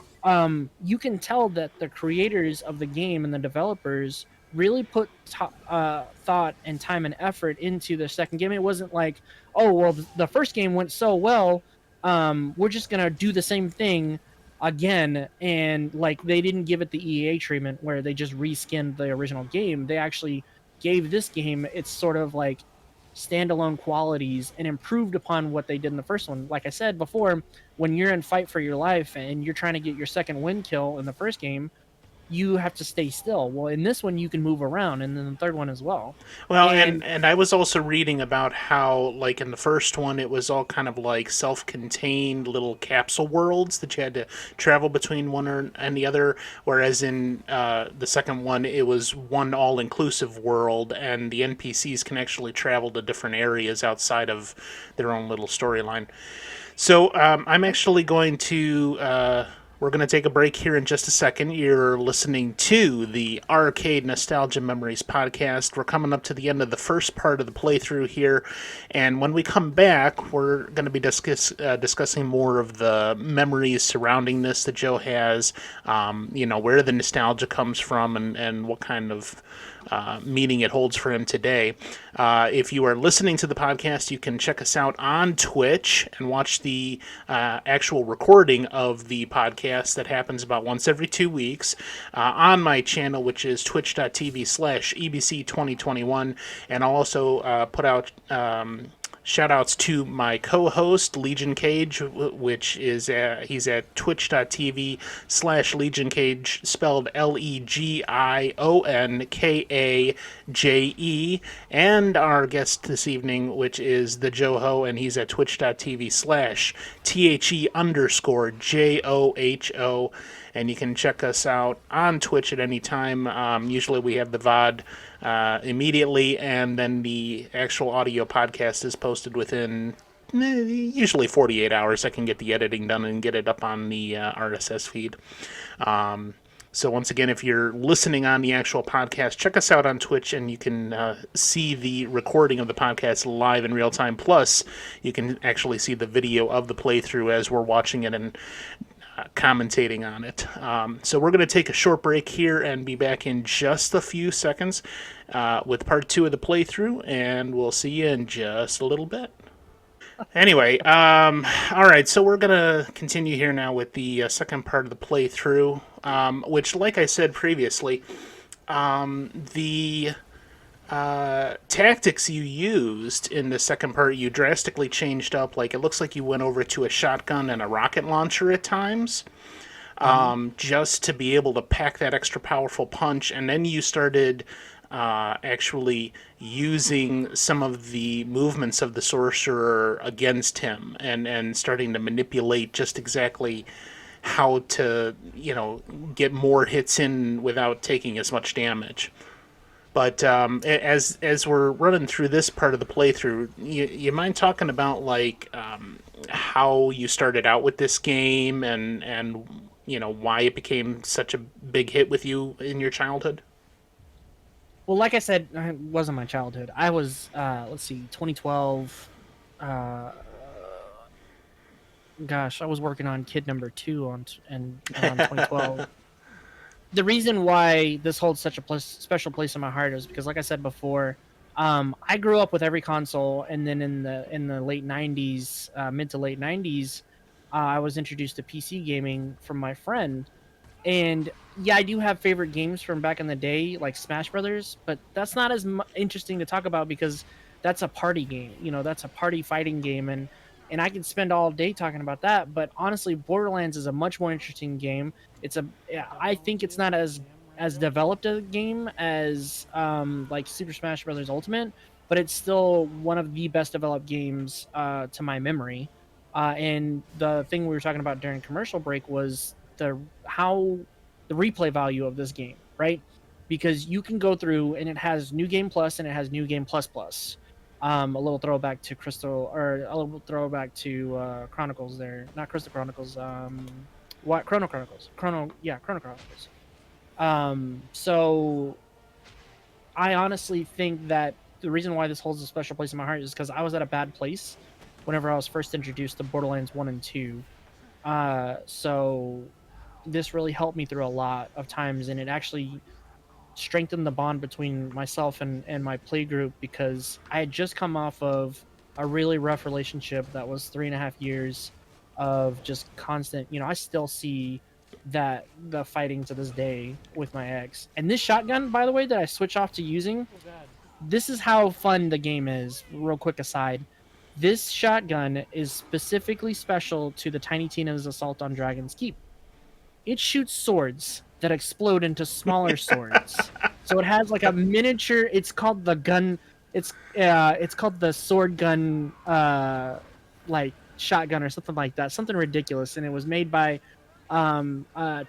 you can tell that the creators of the game and the developers really put thought and time and effort into the second game. It wasn't like, oh well, the first game went so well, we're just gonna do the same thing again. And like, they didn't give it the EA treatment where they just reskinned the original game. They actually gave this game its sort of like standalone qualities and improved upon what they did in the first one. Like I said before, when you're in fight for your life and you're trying to get your second win kill in the first game, you have to stay still. Well, in this one, you can move around, and then the third one as well. Well, and I was also reading about how, like, in the first one, it was all kind of like self-contained little capsule worlds that you had to travel between one and the other, whereas in the second one, it was one all-inclusive world, and the NPCs can actually travel to different areas outside of their own little storyline. So I'm actually going to. We're going to take a break here in just a second. You're listening to the Arcade Nostalgia Memories podcast. We're coming up to the end of the first part of the playthrough here. And when we come back, we're going to be discussing more of the memories surrounding this that Joe has, where the nostalgia comes from and what kind of meaning it holds for him today. If you are listening to the podcast, you can check us out on Twitch and watch the actual recording of the podcast that happens about once every 2 weeks on my channel, which is twitch.tv/EBC2021. And I'll also put out shout outs to my co-host Legion Cage, which is he's at twitch.tv/Legion Cage, spelled LEGIONKAJE, and our guest this evening, which is the Joho, and he's at twitch.tv/THE_JOHO. And you can check us out on Twitch at any time. Usually we have the VOD immediately, and then the actual audio podcast is posted within usually 48 hours. I can get the editing done and get it up on the RSS feed. So once again, if you're listening on the actual podcast, check us out on Twitch, and you can see the recording of the podcast live in real time. Plus, you can actually see the video of the playthrough as we're watching it and commentating on it. So we're going to take a short break here and be back in just a few seconds with part 2 of the playthrough, and we'll see you in just a little bit. Anyway, all right, so we're going to continue here now with the second part of the playthrough, which, like I said previously, the tactics you used in the second part, you drastically changed up. Like, it looks like you went over to a shotgun and a rocket launcher at times, just to be able to pack that extra powerful punch. And then you started actually using some of the movements of the sorcerer against him, and starting to manipulate just exactly how to, get more hits in without taking as much damage. But as we're running through this part of the playthrough, you mind talking about, like, how you started out with this game and why it became such a big hit with you in your childhood? Well, like I said, it wasn't my childhood. I was, let's see, 2012. Uh, Gosh, I was working on kid number two and around 2012. The reason why this holds such a special place in my heart is because, like I said before, I grew up with every console, and then in the late '90s, mid to late '90s, I was introduced to PC gaming from my friend. And yeah, I do have favorite games from back in the day, like Smash Brothers, but that's not as interesting to talk about because that's a party game. That's a party fighting game, and I could spend all day talking about that. But honestly, Borderlands is a much more interesting game. Yeah, I think it's not as developed a game as like Super Smash Brothers Ultimate, but it's still one of the best developed games to my memory. And the thing we were talking about during commercial break was how the replay value of this game, right? Because you can go through and it has New Game Plus and it has New Game Plus Plus. A little throwback to Crystal, or a little throwback to Chronicles there. Not Crystal Chronicles. What Chrono Chronicles? Chrono Chronicles. So I honestly think that the reason why this holds a special place in my heart is because I was at a bad place whenever I was first introduced to Borderlands 1 and 2. So this really helped me through a lot of times, and it actually strengthened the bond between myself and my play group because I had just come off of a really rough relationship that was 3.5 years of just constant. I still see that the fighting to this day with my ex. And this shotgun, by the way, that I switch off to using, this is how fun the game is. Real quick aside. This shotgun is specifically special to the Tiny Tina's Assault on Dragon's Keep. It shoots swords that explode into smaller swords. So it has like a miniature. It's called the gun. It's called the sword gun, like shotgun or something like that. Something ridiculous. And it was made by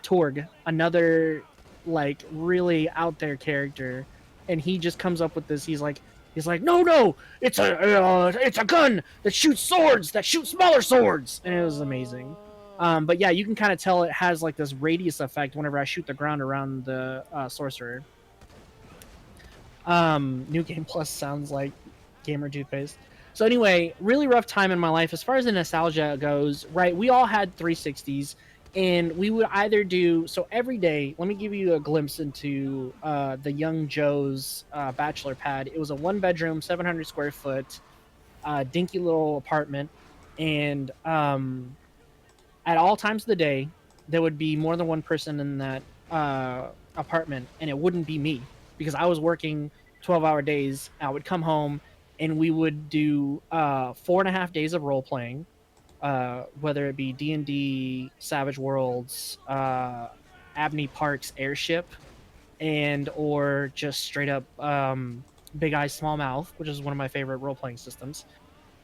Torg, another like really out there character. And he just comes up with this. He's like, no, it's a gun that shoots swords that shoot smaller swords, and it was amazing. But yeah, you can kind of tell it has like this radius effect whenever I shoot the ground around the sorcerer. New Game Plus sounds like gamer toothpaste. So anyway, really rough time in my life as far as the nostalgia goes. Right, we all had 360s, and we would either do so every day. Let me give you a glimpse into the young Joe's bachelor pad. It was a 1-bedroom, 700 square foot, dinky little apartment, and at all times of the day, there would be more than one person in that apartment, and it wouldn't be me because I was working 12-hour days. I would come home, and we would do 4.5 days of role playing, whether it be D&D, Savage Worlds, Abney Park's Airship, and or just straight up Big Eyes Small Mouth, which is one of my favorite role playing systems.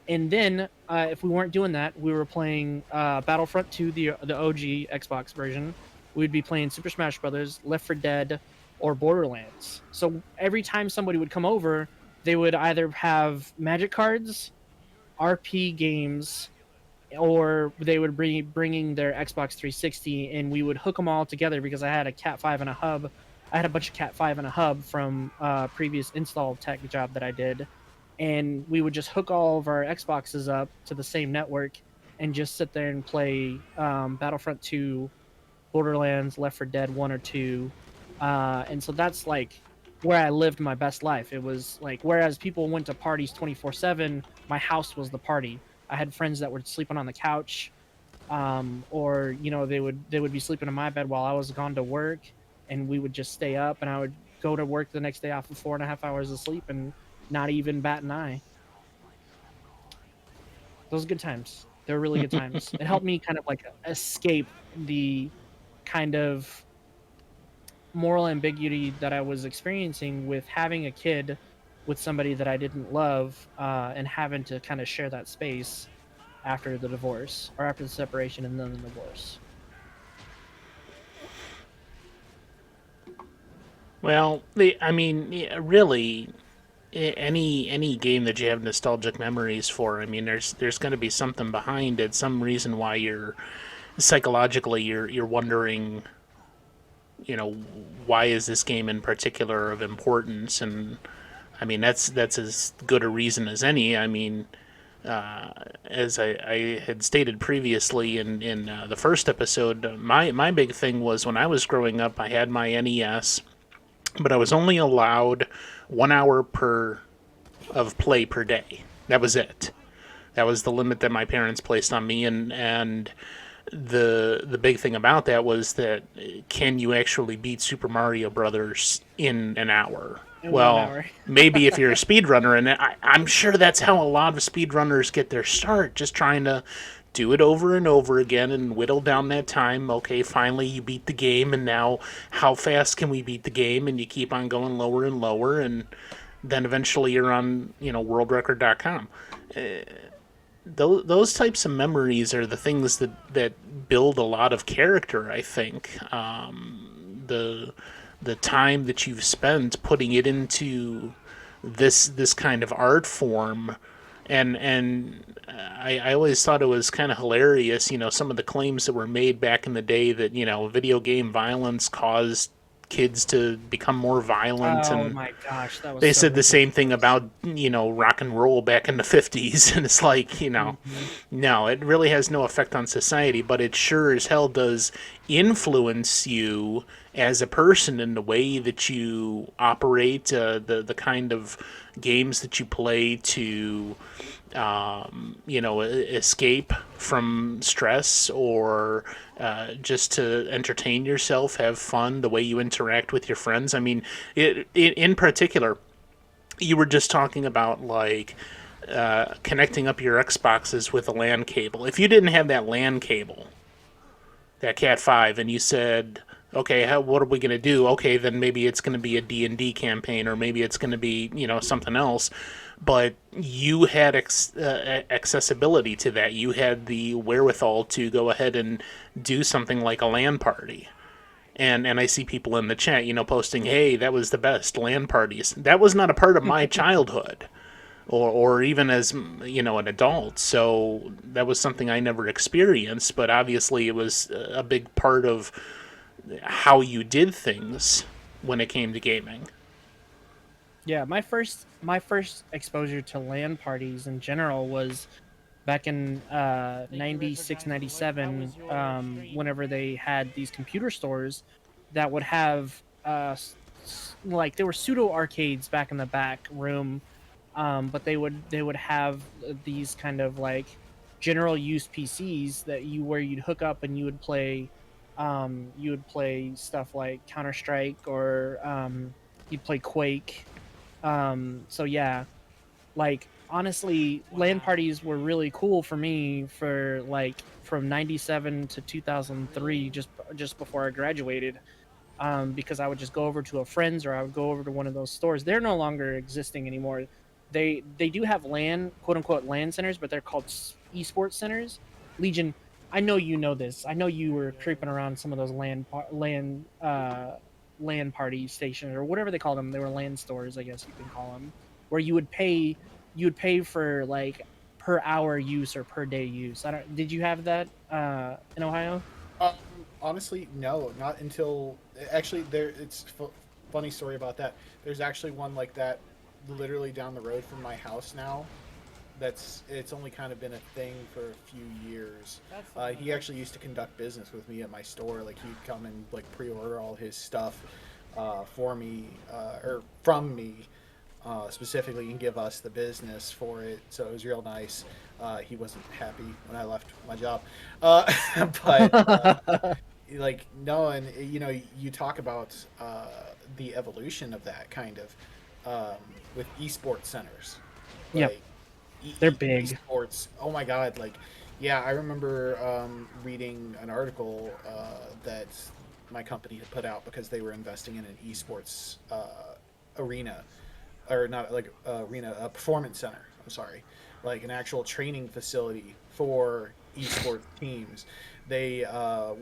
And then, if we weren't doing that, we were playing Battlefront 2, the OG Xbox version. We'd be playing Super Smash Brothers, Left 4 Dead, or Borderlands. So every time somebody would come over, they would either have Magic cards, RP games, or they would bringing their Xbox 360, and we would hook them all together because I had a Cat 5 and a hub. I had a bunch of Cat 5 and a hub from previous install tech job that I did, and we would just hook all of our Xboxes up to the same network and just sit there and play Battlefront 2, Borderlands, Left 4 Dead 1 or 2. And so that's like where I lived my best life. It was like, whereas people went to parties 24/7, my house was the party. I had friends that were sleeping on the couch, or they would be sleeping in my bed while I was gone to work, and we would just stay up, and I would go to work the next day off of 4.5 hours of sleep and not even bat an eye. Those are good times. They were really good times. It helped me kind of like escape the kind of moral ambiguity that I was experiencing with having a kid with somebody that I didn't love, and having to kind of share that space after the divorce, or after the separation and then the divorce. Well, I mean, yeah, really, any game that you have nostalgic memories for, I mean, there's going to be something behind it, some reason why you're psychologically you're wondering, why is this game in particular of importance? And I mean, that's as good a reason as any. I mean, as I had stated previously in the first episode, my big thing was when I was growing up, I had my NES, but I was only allowed 1 hour per of play per day. That was it. That was the limit that my parents placed on me, and the big thing about that was that can you actually beat Super Mario Brothers in an hour? in one Well, hour. maybe if you're a speedrunner, and I'm sure that's how a lot of speedrunners get their start, just trying to do it over and over again and whittle down that time. Okay, finally you beat the game, and now how fast can we beat the game? And you keep on going lower and lower, and then eventually you're on, worldrecord.com. Those types of memories are the things that build a lot of character. I think the time that you've spent putting it into this kind of art form, and I always thought it was kind of hilarious. Some of the claims that were made back in the day that video game violence caused kids to become more violent, Oh and my gosh, that was they so said the same thing ridiculous. about rock and roll back in the 50s. And it's like, Hmm. no, it really has no effect on society, but it sure as hell does influence you as a person in the way that you operate, the kind of games that you play to escape from stress, or just to entertain yourself, have fun, the way you interact with your friends. I mean, in particular, you were just talking about like connecting up your Xboxes with a LAN cable. If you didn't have that LAN cable, that Cat 5, and you said, okay, what are we going to do? Okay, then maybe it's going to be a D&D campaign, or maybe it's going to be, something else. But you had accessibility to that. You had the wherewithal to go ahead and do something like a LAN party. And I see people in the chat, posting, hey, that was the best LAN parties. That was not a part of my childhood, or even as an adult. So that was something I never experienced, but obviously it was a big part of how you did things when it came to gaming. Yeah, my first exposure to LAN parties in general was back in 96, 97, whenever they had these computer stores that would have like there were pseudo arcades back in the back room, but they would have these kind of like general use PCs that where you'd hook up and you would play stuff like Counter Strike, or you'd play Quake. So yeah, like honestly, LAN parties were really cool for me for like from 97 to 2003, just before I graduated. Because I would just go over to a friend's, or I would go over to one of those stores. They're no longer existing anymore. They do have LAN, quote unquote LAN centers, but they're called esports centers. Legion, I know you know this. I know you were creeping around some of those LAN party stations, or whatever they call them. They were LAN stores, I guess you can call them, where you would pay for like per hour use or per day use. I don't. Did you have that in Ohio? Um, Honestly, no, not until actually there. Funny story about that. There's actually one like that, literally down the road from my house now. It's only kind of been a thing for a few years. He actually used to conduct business with me at my store. Like he'd come and like pre-order all his stuff for me or from me specifically, and give us the business for it. So it was real nice. He wasn't happy when I left my job, but like no, and you talk about the evolution of that kind of with esports centers, Yep, like they're big. esports. Oh my god, like yeah, I remember reading an article that my company had put out because they were investing in an esports arena, or not like arena, a performance center. I'm sorry, like an actual training facility for esports teams. They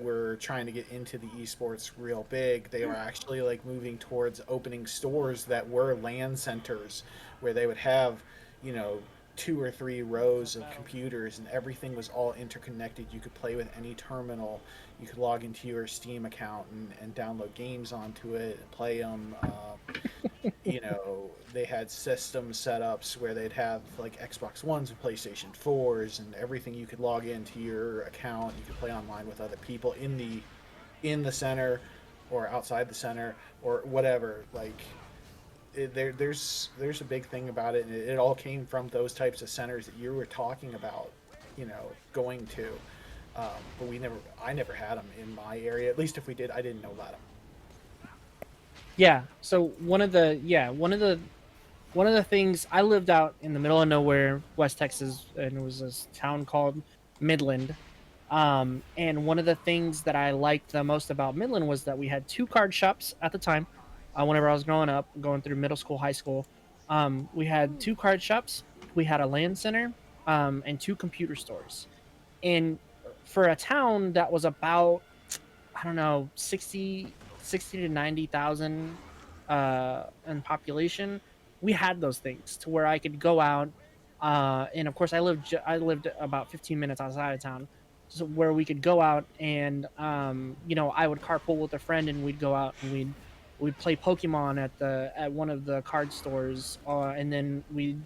were trying to get into the esports real big. They were actually like moving towards opening stores that were LAN centers where they would have, you know, 2 or 3 rows of computers and everything was all interconnected. You could play with any terminal. You could log into your Steam account and download games onto it and play them. You know, they had system setups where they'd have like Xbox Ones and PlayStation 4s and everything. You could log into your account. You could play online with other people in the center or outside the center or whatever. Like there's a big thing about it, and it all came from those types of centers that you were talking about, you know, going to. But I never had them in my area. At least if we did, I didn't know about them. Yeah. So one of the things, I lived out in the middle of nowhere, West Texas, and it was this town called Midland. And one of the things that I liked the most about Midland was that we had 2 card shops at the time. Whenever I was growing up, going through middle school, high school, we had 2 card shops. We had a land center, and 2 computer stores. And for a town that was about, I don't know, 60 to 90,000 in population, we had those things to where I could go out. And of course, I lived about 15 minutes outside of town, so where we could go out and you know, I would carpool with a friend and we'd go out and we'd play Pokemon at one of the card stores, and then we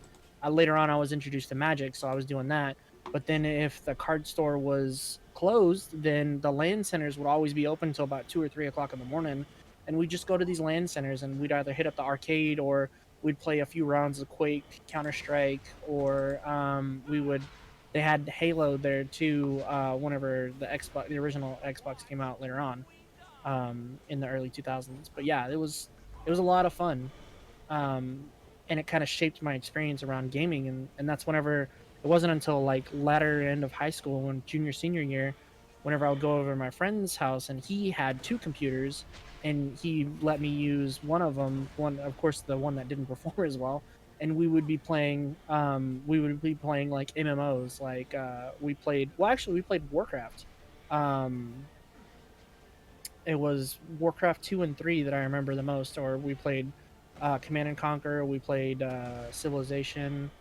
later on I was introduced to Magic, so I was doing that. But then if the card store was closed, then the land centers would always be open until about 2 or 3 o'clock in the morning, and we'd just go to these land centers and we'd either hit up the arcade or we'd play a few rounds of Quake, Counter Strike, or we would. They had Halo there too. Whenever the original Xbox came out later on, in the early 2000s. But yeah, it was a lot of fun, and it kind of shaped my experience around gaming. And that's whenever it wasn't until like latter end of high school, when junior senior year, whenever I would go over to my friend's house and he had 2 computers, and he let me use one of them. One, of course, the one that didn't perform as well. And we would be playing. We would be playing like MMOs. Like we played. Well, actually, we played Warcraft. Um, it was Warcraft 2 and 3 that I remember the most. Or we played Command and Conquer. We played Civilization.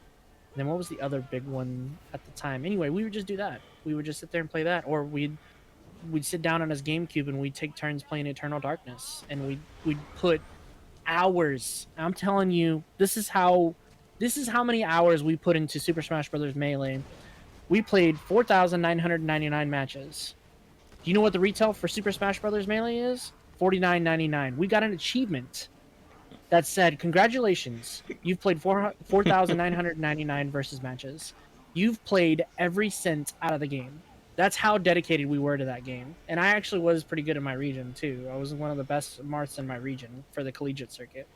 And then what was the other big one at the time? Anyway, we would just do that. We would just sit there and play that, or we'd sit down on his GameCube and we'd take turns playing Eternal Darkness, and we'd put hours. I'm telling you, this is how many hours we put into Super Smash Bros. Melee. We played 4,999 matches. Do you know what the retail for Super Smash Bros. Melee is? $49.99. We got an achievement that said, "Congratulations, you've played 4,999 versus matches. You've played every cent out of the game." That's how dedicated we were to that game. And I actually was pretty good in my region too. I was one of the best marths in my region for the collegiate circuit.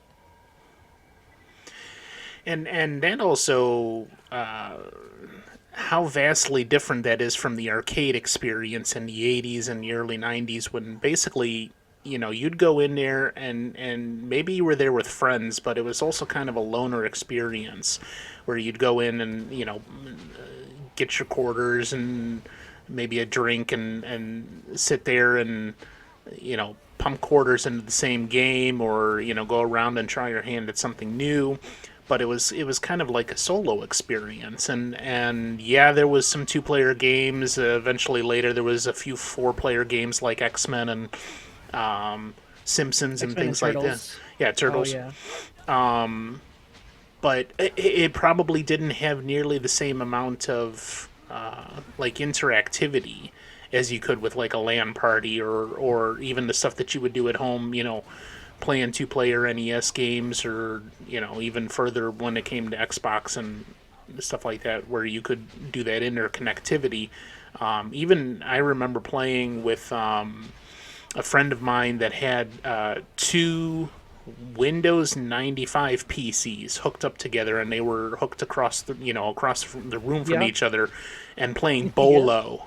And that also, how vastly different that is from the arcade experience in the 80s and the early 90s, when basically, you know, you'd go in there and maybe you were there with friends, but it was also kind of a loner experience where you'd go in and, you know, get your quarters and maybe a drink and sit there and, you know, pump quarters into the same game, or, you know, go around and try your hand at something new. But it was kind of like a solo experience, and yeah, there was some 2-player games. Eventually, later there was a few 4-player games like X-Men and Simpsons and X-Men things and like Turtles. that. Yeah, Turtles. Oh yeah. But it probably didn't have nearly the same amount of like interactivity as you could with like a LAN party, or even the stuff that you would do at home. You know, playing 2-player NES games, or, you know, even further when it came to Xbox and stuff like that, where you could do that interconnectivity. Even I remember playing with a friend of mine that had 2 Windows 95 PCs hooked up together, and they were hooked across the room from Yeah. each other, and playing Bolo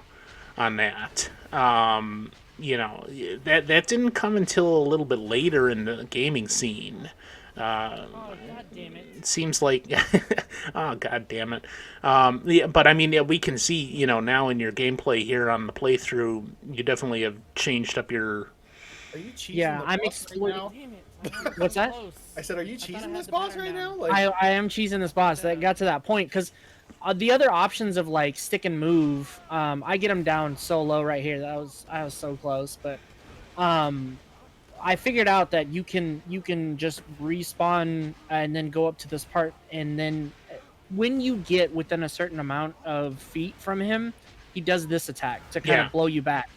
on that. You know, that didn't come until a little bit later in the gaming scene. Oh god damn it. It seems like, oh god damn it. Yeah, but I mean, yeah, we can see, you know, now in your gameplay here on the playthrough, you definitely have changed up your Are you cheesing Yeah, the I'm boss exploiting. right Damn it! I had What's that? close. I said, are you I thought I cheesing had this the boss banner right down. now? Like, I am cheesing this boss. That got to that point because the other options of like stick and move, I get them down so low right here. I was so close, but um, I figured out that you can just respawn and then go up to this part, and then when you get within a certain amount of feet from him, he does this attack to kind Yeah. of blow you back.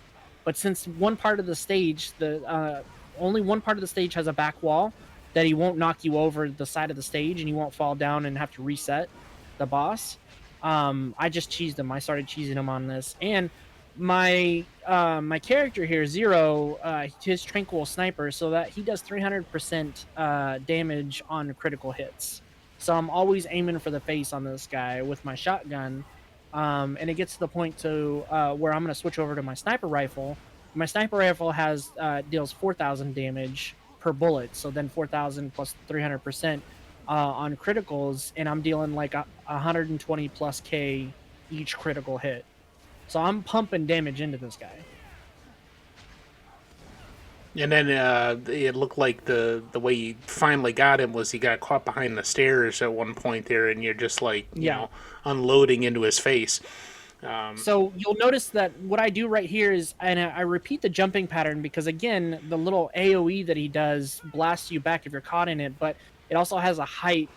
But since one part of the stage, the only one part of the stage has a back wall that he won't knock you over the side of the stage, and you won't fall down and have to reset the boss. I just cheesed him. I started cheesing him on this, and my character here, Zero, his tranquil sniper, so that he does 300% damage on critical hits. So I'm always aiming for the face on this guy with my shotgun. And it gets to the point to where I'm going to switch over to my sniper rifle. My sniper rifle has deals 4,000 damage per bullet, so then 4,000 plus 300% on criticals, and I'm dealing like 120 plus K each critical hit. So I'm pumping damage into this guy. And then it looked like the way you finally got him was he got caught behind the stairs at one point there, and you're just like, Yeah. unloading into his face. So you'll notice that what I do right here is, and I repeat the jumping pattern because again, the little AOE that he does blasts you back if you're caught in it, but it also has a height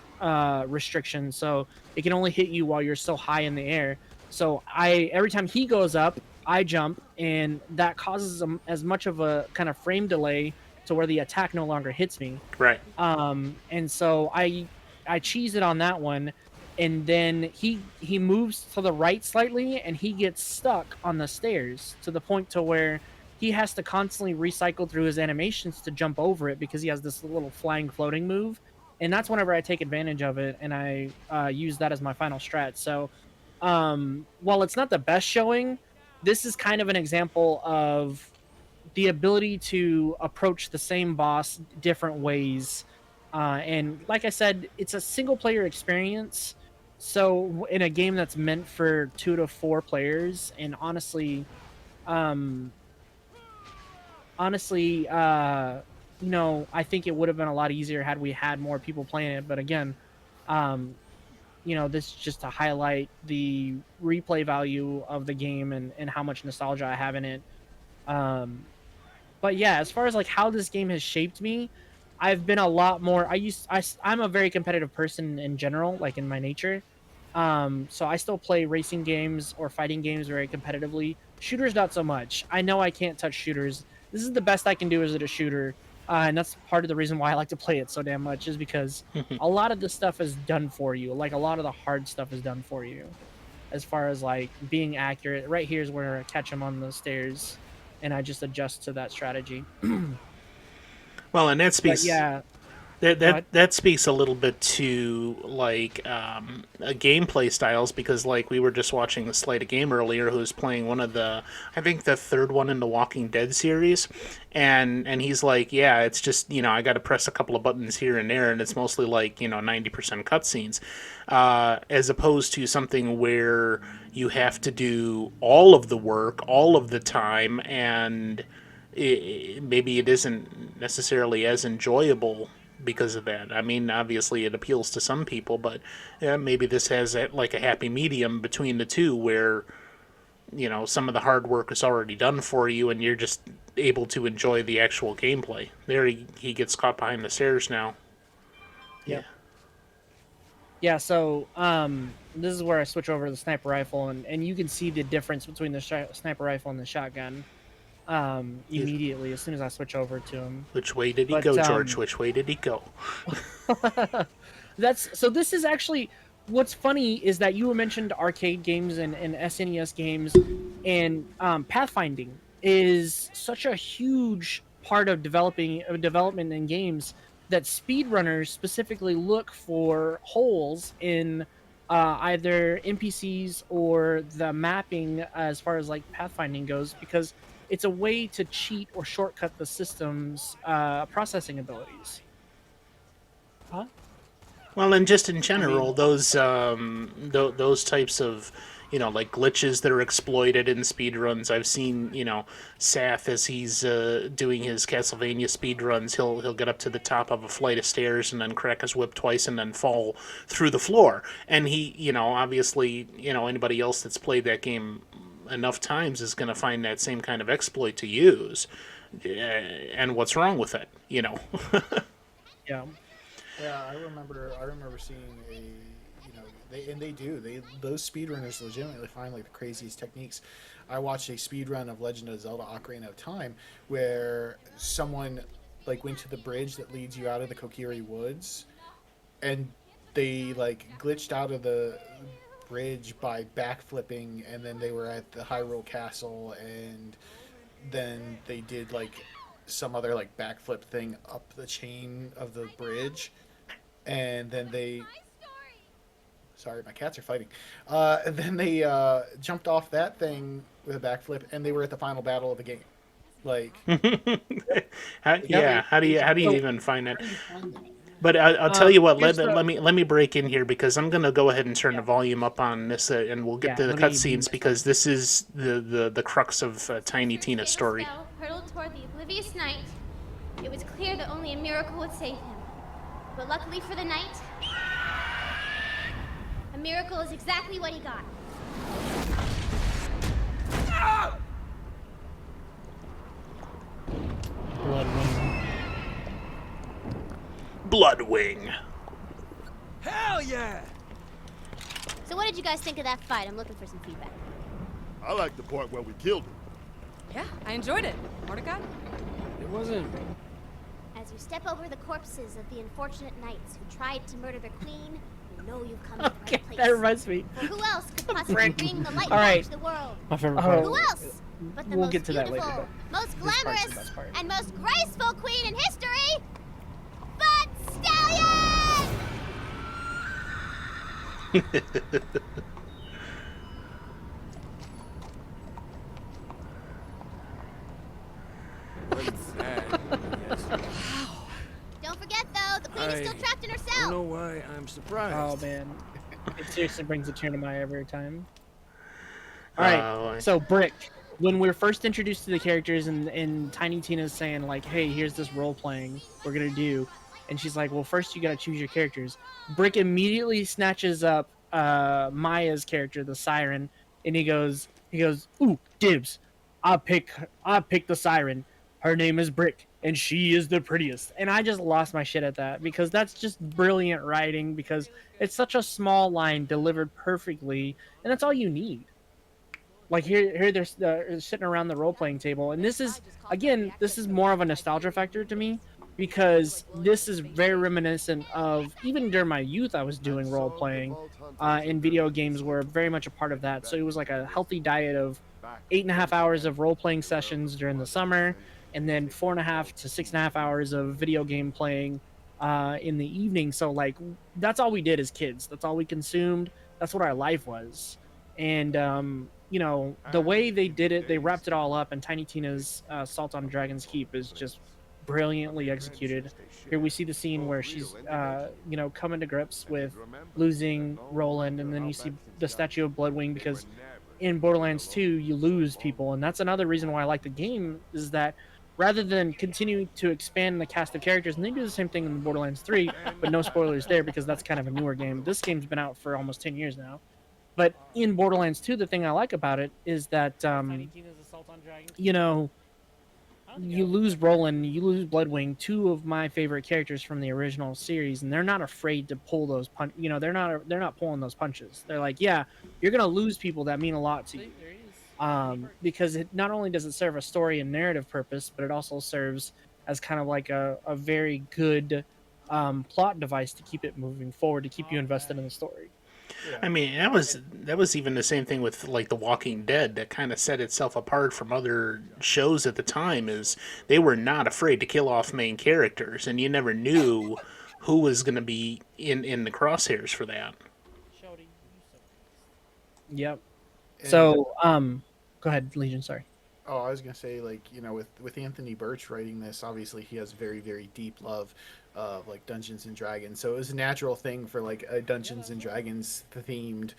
restriction, so it can only hit you while you're still high in the air. So every time he goes up, I jump, and that causes as much of a kind of frame delay to where the attack no longer hits me. Right. And so I cheese it on that one, and then he moves to the right slightly, and he gets stuck on the stairs to the point to where he has to constantly recycle through his animations to jump over it because he has this little flying floating move, and that's whenever I take advantage of it, and I use that as my final strat. So while it's not the best showing, this is kind of an example of the ability to approach the same boss different ways. And like I said, it's a single player experience. So in a game that's meant for 2 to 4 players, and um, honestly, I think it would have been a lot easier had we had more people playing it. But again, um, this is just to highlight the replay value of the game and how much nostalgia I have in it. Um, but yeah, as far as like how this game has shaped me, I've been a lot more. I'm a very competitive person in general, like in my nature. So I still play racing games or fighting games very competitively. Shooters not so much. I know I can't touch shooters. This is the best I can do as a shooter, and that's part of the reason why I like to play it so damn much, is because a lot of the stuff is done for you. Like a lot of the hard stuff is done for you, as far as like being accurate. Right here is where I catch him on the stairs, and I just adjust to that strategy. Well, and that But speaks yeah, that go ahead. that speaks a little bit to like gameplay styles, because like we were just watching the Slate of Game earlier, who's playing one of the, I think the third one in the Walking Dead series, and he's like, yeah, it's just I got to press a couple of buttons here and there, and it's mostly like 90% cutscenes, as opposed to something where you have to do all of the work all of the time, and maybe it isn't necessarily as enjoyable because of that. I mean, obviously it appeals to some people, but maybe this has like a happy medium between the two where some of the hard work is already done for you and you're just able to enjoy the actual gameplay. There he gets caught behind the stairs now. Yep. Yeah, so this is where I switch over to the sniper rifle, and you can see the difference between the sniper rifle and the shotgun immediately as soon as I switch over to him. Which way did he But go, George? Which way did he go? This is actually what's funny is that you mentioned arcade games and SNES games, and pathfinding is such a huge part of development in games that speedrunners specifically look for holes in either NPCs or the mapping as far as like pathfinding goes, because it's a way to cheat or shortcut the system's processing abilities. Huh? Well, and just in general, those those types of like glitches that are exploited in speedruns. I've seen, Saf as he's doing his Castlevania speedruns, he'll get up to the top of a flight of stairs and then crack his whip twice and then fall through the floor. And he, obviously, anybody else that's played that game enough times is going to find that same kind of exploit to use. And what's wrong with it, Yeah. Yeah, I remember seeing those speedrunners legitimately find like the craziest techniques. I watched a speedrun of Legend of Zelda: Ocarina of Time where someone like went to the bridge that leads you out of the Kokiri Woods, and they like glitched out of the bridge by backflipping, and then they were at the Hyrule Castle, and then they did like some other like backflip thing up the chain of the bridge, and then they sorry, my cats are fighting. And then they jumped off that thing with a backflip, and they were at the final battle of the game. Like, how do you even find that? But I'll tell you what. Let me break in here because I'm gonna go ahead and turn the volume up on this, and we'll get to the cutscenes because this is the crux of Tiny Tina's story. Hurtled toward the oblivious night. It was clear that only a miracle would save him. But luckily for the knight, a miracle is exactly what he got. Bloodwing. Hell yeah! So what did you guys think of that fight? I'm looking for some feedback. I like the part where we killed him. Yeah, I enjoyed it. Mordecai? It wasn't. As you step over the corpses of the unfortunate knights who tried to murder their queen, you know you've come to the right place. That reminds me. For who else could possibly bring the light All right. back to the world? My favorite part. Who else but the We'll most get to that beautiful, later, most this part's the glamorous, best part. and most graceful queen in history, but Stallion! Don't forget, though, the queen is still trapped in I herself. don't know why I'm surprised. Oh man, it seriously brings a tear to my eye every time. All right, so Brick, when we're first introduced to the characters and Tiny Tina's saying like, "Hey, here's this role playing we're gonna do," and she's like, "Well, first you gotta choose your characters." Brick immediately snatches up Maya's character, the Siren, and he goes, "Ooh, dibs! I pick the Siren. Her name is Brick, and she is the prettiest." And I just lost my shit at that because that's just brilliant writing because it's such a small line delivered perfectly, and that's all you need. Like here they're sitting around the role playing table, and this is more of a nostalgia factor to me because this is very reminiscent of even during my youth I was doing role playing, and video games were very much a part of that. So it was like a healthy diet of 8.5 hours of role playing sessions during the summer, and then 4.5 to 6.5 hours of video game playing in the evening. So like that's all we did as kids. That's all we consumed. That's what our life was. And the way they did it, they wrapped it all up, and Tiny Tina's Assault on Dragon's Keep is just brilliantly executed. Here we see the scene where she's coming to grips with losing Roland, and then you see the statue of Bloodwing because in Borderlands 2 you lose people, and that's another reason why I like the game is that rather than continuing to expand the cast of characters, and they do the same thing in Borderlands 3, but no spoilers there because that's kind of a newer game. This game's been out for almost 10 years now. But in Borderlands 2, the thing I like about it is that, you lose Roland, you lose Bloodwing, two of my favorite characters from the original series, and they're not afraid to pull those they're not pulling those punches. They're like, yeah, you're gonna lose people that mean a lot to you, because it not only does it serve a story and narrative purpose, but it also serves as kind of like a very good plot device to keep it moving forward, to keep you invested in the story. Yeah. I mean, that was even the same thing with like The Walking Dead that kind of set itself apart from other shows at the time is they were not afraid to kill off main characters, and you never knew who was going to be in the crosshairs for that. Yep. So, go ahead, Legion. Sorry. Oh, I was gonna say, like, with Anthony Birch writing this, obviously he has very, very deep love of like Dungeons and Dragons. So it was a natural thing for like a Dungeons and Dragons themed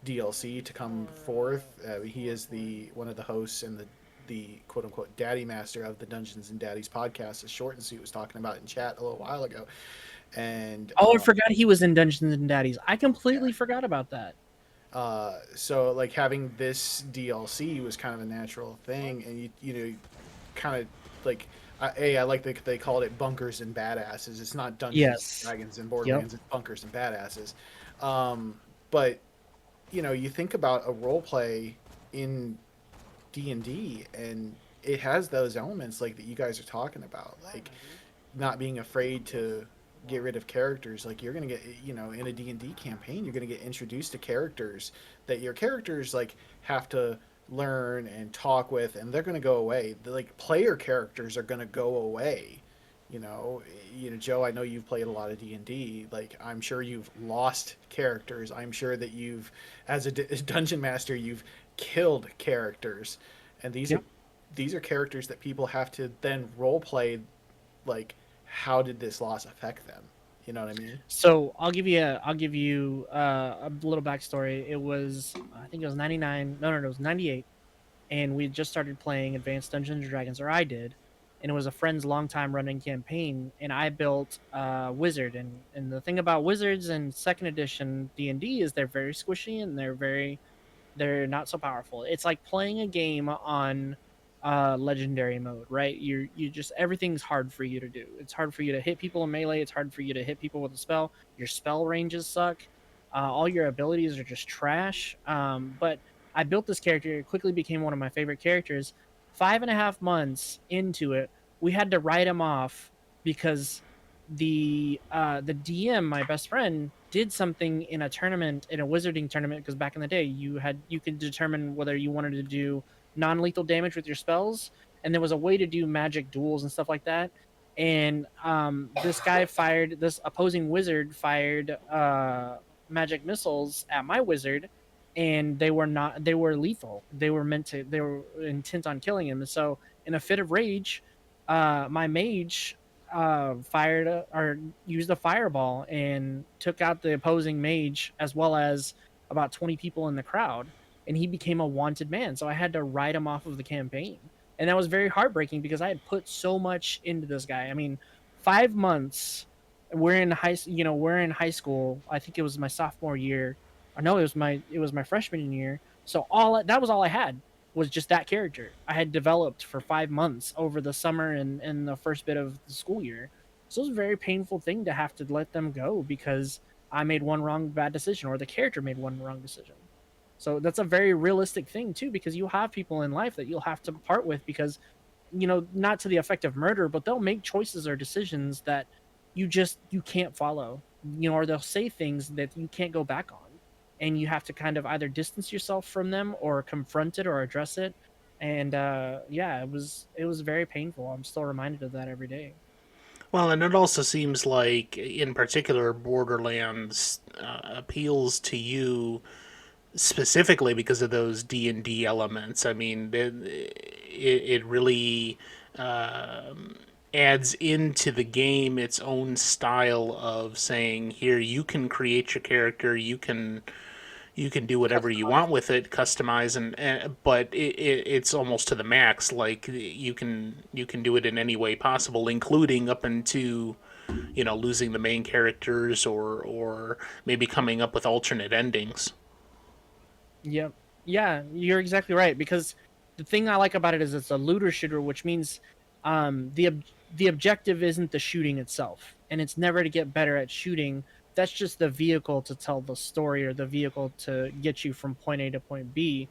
DLC to come forth. He is the one of the hosts and the quote unquote daddy master of the Dungeons and Daddies podcast, as Short and Sweet was talking about in chat a little while ago. And Oh, I forgot he was in Dungeons and Daddies. I completely yeah. forgot about that. So like having this DLC was kind of a natural thing, and you know, kind of like I like that they called it bunkers and badasses. It's not Dungeons and Yes. Dragons and Yep. Borderlands. It's bunkers and badasses. But you know, you think about a role play in D&D, and it has those elements like that you guys are talking about, like not being afraid to get rid of characters. Like you're gonna get, you know, in a D&D campaign, you're gonna get introduced to characters that your characters like have to learn and talk with, and they're gonna go away. Like player characters are gonna go away. You know, Joe, I know you've played a lot of D&D. Like I'm sure you've lost characters. I'm sure that you've, as a dungeon master, you've killed characters, and Yep. these are characters that people have to then role play. Like, how did this loss affect them? You know what I mean? So I'll give you a little backstory. It was, I think it was 99. No, it was 98, and we just started playing Advanced Dungeons and Dragons, or I did, and it was a friend's longtime running campaign, and I built a wizard. And the thing about wizards in second edition D&D is they're very squishy and they're not so powerful. It's like playing a game on legendary mode, right? You just, everything's hard for you to do. It's hard for you to hit people in melee. It's hard for you to hit people with a spell. Your spell ranges suck. All your abilities are just trash. But I built this character. It quickly became one of my favorite characters. 5.5 months into it, we had to write him off because the DM, my best friend, did something in a tournament, in a wizarding tournament, because back in the day you could determine whether you wanted to do non-lethal damage with your spells, and there was a way to do magic duels and stuff like that. And this opposing wizard fired magic missiles at my wizard, and they were lethal. They were intent on killing him. And so in a fit of rage, my mage fired or used a fireball and took out the opposing mage, as well as about 20 people in the crowd, and he became a wanted man. So I had to write him off of the campaign, and that was very heartbreaking because I had put so much into this guy. I mean, 5 months. We're in high school. I think it was my sophomore year. Or no, it was my freshman year. So that was all I had, was just that character I had developed for 5 months over the summer and the first bit of the school year. So it was a very painful thing to have to let them go because I made one wrong bad decision, or the character made one wrong decision. So that's a very realistic thing too, because you have people in life that you'll have to part with because, not to the effect of murder, but they'll make choices or decisions that you can't follow, or they'll say things that you can't go back on, and you have to kind of either distance yourself from them or confront it or address it. And yeah, it was very painful. I'm still reminded of that every day. Well, and it also seems like, in particular, Borderlands appeals to you specifically because of those D&D elements. I mean, it really adds into the game its own style of saying, here, you can create your character, you can do whatever you want with it, customize, but it's almost to the max. Like you can do it in any way possible, including up into losing the main characters or maybe coming up with alternate endings. Yep. Yeah, you're exactly right. Because the thing I like about it is it's a looter shooter, which means the objective isn't the shooting itself, and it's never to get better at shooting. That's just the vehicle to tell the story, or the vehicle to get you from point A to point B.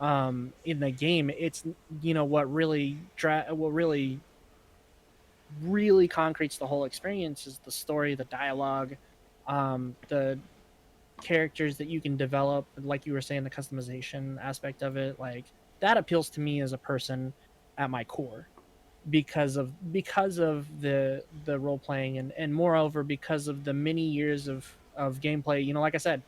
In the game, it's what really concretes the whole experience is the story, the dialogue, the characters that you can develop, like you were saying, the customization aspect of it. Like, that appeals to me as a person at my core, because of the role playing, and moreover because of the many years of gameplay. Like I said,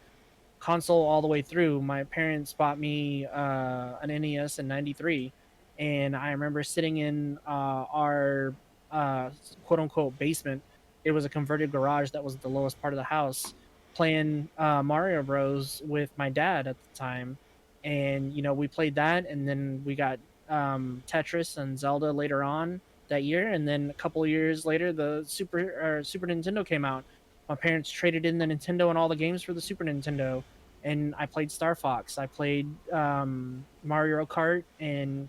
console all the way through. My parents bought me an NES in '93, and I remember sitting in our uh, quote unquote basement. It was a converted garage that was the lowest part of the house, playing Mario Bros with my dad at the time, and we played that, and then we got Tetris and Zelda later on that year, and then a couple of years later, the Super Nintendo came out. My parents traded in the Nintendo and all the games for the Super Nintendo, and I played Star Fox. I played Mario Kart, and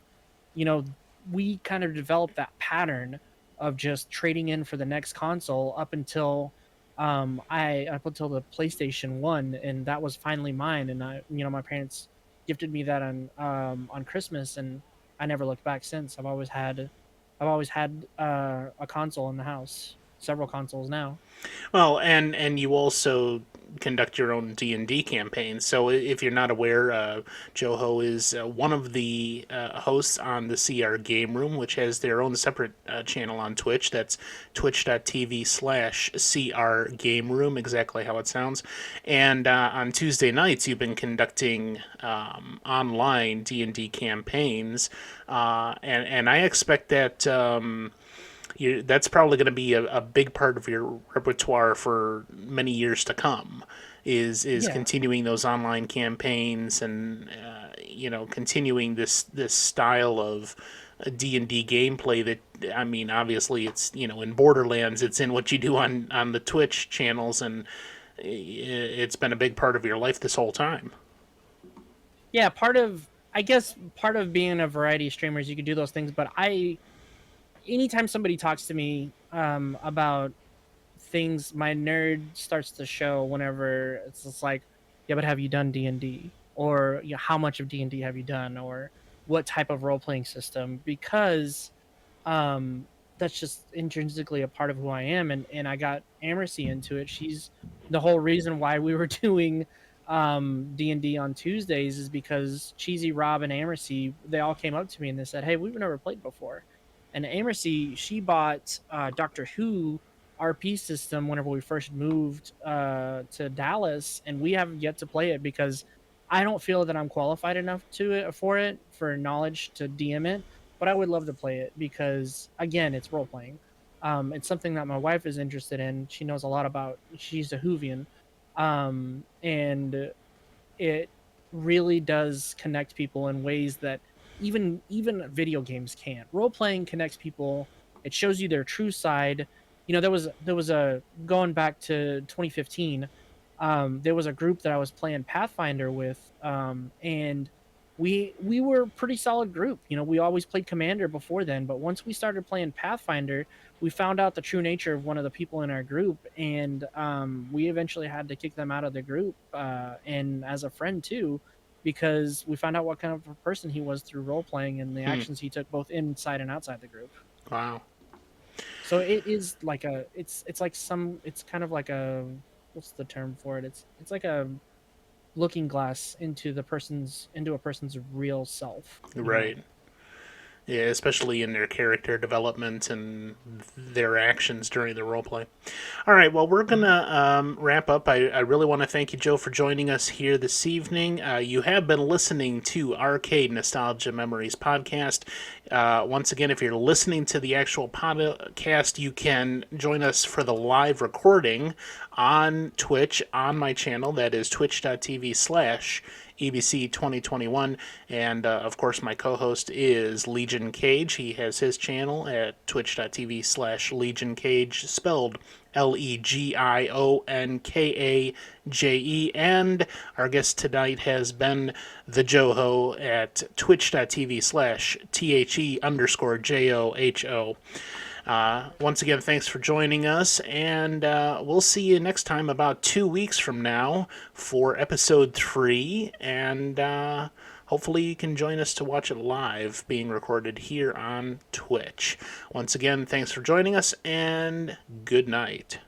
you know, we kind of developed that pattern of just trading in for the next console up until I up until the PlayStation 1, and that was finally mine. And my parents gifted me that on Christmas, and I never looked back since. I've always had a console in the house, several consoles now. Well, and you also conduct your own D&D campaigns. So if you're not aware, Joho is one of the hosts on the CR Game Room, which has their own separate channel on Twitch. That's twitch.tv/CR Game Room, exactly how it sounds. And on Tuesday nights, you've been conducting online D&D campaigns, and I expect that that's probably going to be a big part of your repertoire for many years to come. Is Yeah. continuing those online campaigns and continuing this style of D&D gameplay that, I mean, obviously it's in Borderlands, it's in what you do on the Twitch channels, and it's been a big part of your life this whole time. Yeah, I guess part of being a variety streamer is you can do those things, but anytime somebody talks to me about things, my nerd starts to show whenever it's just like, yeah, but have you done D&D? Or how much of D&D have you done? Or what type of role-playing system? Because that's just intrinsically a part of who I am, and I got Amercy into it. She's the whole reason why we were doing D&D on Tuesdays is because Cheesy, Rob, and Amercy, they all came up to me and they said, hey, we've never played before. And Amercy, she bought Doctor Who RP system whenever we first moved to Dallas, and we haven't yet to play it because I don't feel that I'm qualified enough for knowledge to DM it. But I would love to play it because, again, it's role playing. It's something that my wife is interested in. She knows a lot about. She's a Whovian, and it really does connect people in ways that even video games can't. Role playing connects people. It shows you their true side. There was a going back to 2015. There was a group that I was playing Pathfinder with, and we were a pretty solid group. We always played Commander before then, but once we started playing Pathfinder, we found out the true nature of one of the people in our group, and we eventually had to kick them out of the group, and as a friend too, because we found out what kind of a person he was through role playing and the actions he took both inside and outside the group. Wow. So it is like it's kind of like a, what's the term for it? It's like a looking glass into a person's real self. Right. Yeah, especially in their character development and their actions during the roleplay. All right, well, we're going to wrap up. I really want to thank you, Joe, for joining us here this evening. You have been listening to Arcade Nostalgia Memories podcast. Once again, if you're listening to the actual podcast, you can join us for the live recording on Twitch, on my channel. That is twitch.tv/EBC 2021, and of course my co-host is Legion Cage. He has his channel at twitch.tv/Legion Cage, spelled LEGIONKAJE, and our guest tonight has been the Joho at twitch.tv/THE_JOHO. Once again, thanks for joining us, and we'll see you next time about 2 weeks from now for episode 3, and hopefully you can join us to watch it live, being recorded here on Twitch. Once again, thanks for joining us, and good night.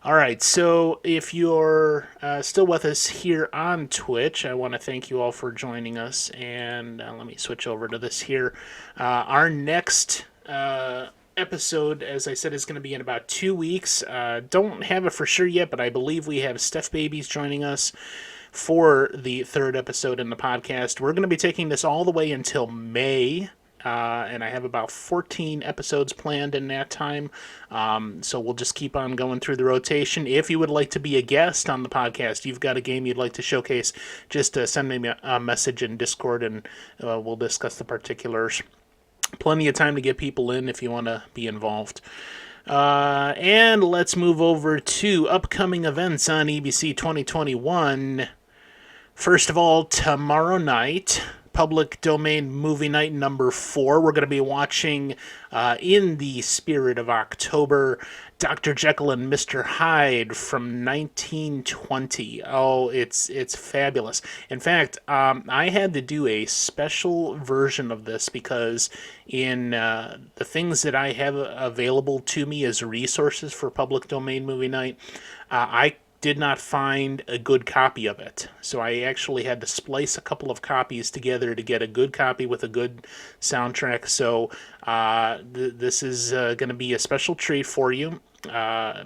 All right, so if you're still with us here on Twitch, I want to thank you all for joining us, and let me switch over to this here. Our next episode, as I said, is going to be in about 2 weeks. Don't have it for sure yet, but I believe we have Steph Babies joining us for the third episode in the podcast. We're going to be taking this all the way until May. and I have about 14 episodes planned in that time. So we'll just keep on going through the rotation. If you would like to be a guest on the podcast, you've got a game you'd like to showcase, just send me a message in Discord, and we'll discuss the particulars. Plenty of time to get people in if you want to be involved. And let's move over to upcoming events on EBC 2021. First of all, tomorrow night, Public Domain Movie Night number 4. We're going to be watching, in the spirit of October, Dr. Jekyll and Mr. Hyde from 1920. Oh, it's fabulous. In fact, I had to do a special version of this because in the things that I have available to me as resources for Public Domain Movie Night, I did not find a good copy of it. So I actually had to splice a couple of copies together to get a good copy with a good soundtrack. So this is going to be a special treat for you.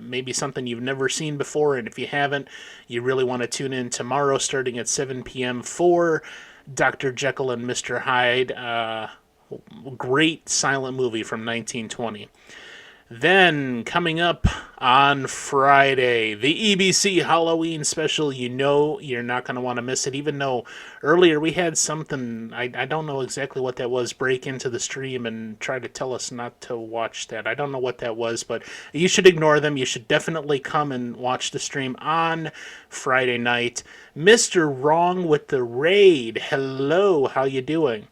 Maybe something you've never seen before, and if you haven't, you really want to tune in tomorrow starting at 7 p.m. for Dr. Jekyll and Mr. Hyde. Great silent movie from 1920. Then, coming up on Friday, the EBC Halloween special. You know you're not going to want to miss it, even though earlier we had something, I don't know exactly what that was, break into the stream and try to tell us not to watch that. I don't know what that was, but you should ignore them. You should definitely come and watch the stream on Friday night. Mr. Wrong with the Raid, hello, how you doing?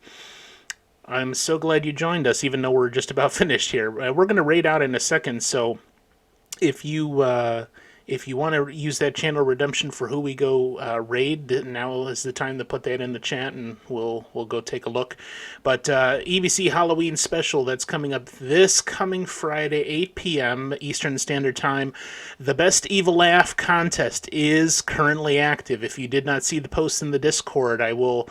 I'm so glad you joined us, even though we're just about finished here. We're going to raid out in a second, so if you want to use that channel redemption for who we go raid, now is the time to put that in the chat, and we'll go take a look. But EBC Halloween special that's coming up this coming Friday, 8 p.m. Eastern Standard Time. The Best Evil Laugh contest is currently active. If you did not see the post in the Discord, I will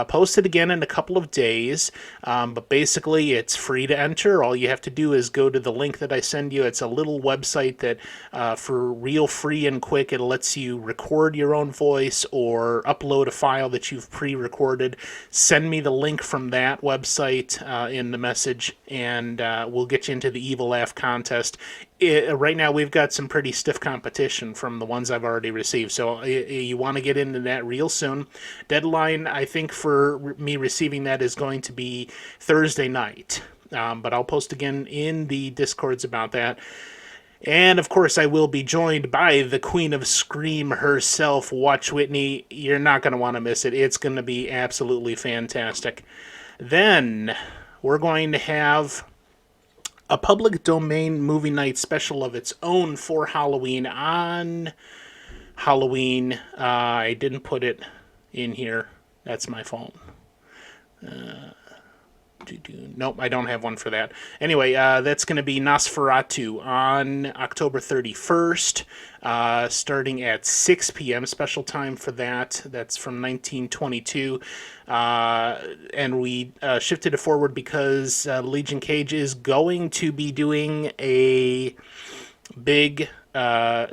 post it again in a couple of days. But basically, it's free to enter. All you have to do is go to the link that I send you. It's a little website that for real free and quick, it lets you record your own voice or upload a file that you've pre-recorded. Send me the link from that website in the message, and we'll get you into the Evil Laugh contest. Right now, we've got some pretty stiff competition from the ones I've already received, so you want to get into that real soon. Deadline, I think, for me receiving that is going to be Thursday night, but I'll post again in the Discords about that. And, of course, I will be joined by the Queen of Scream herself, Watch Whitney. You're not going to want to miss it. It's going to be absolutely fantastic. Then, we're going to have a Public Domain Movie Night special of its own for Halloween on Halloween. I didn't put it in here. That's my fault. Nope, I don't have one for that. Anyway, that's going to be Nosferatu on October 31st, starting at 6 p.m. Special time for that. That's from 1922. And we shifted it forward because Legion Cage is going to be doing a big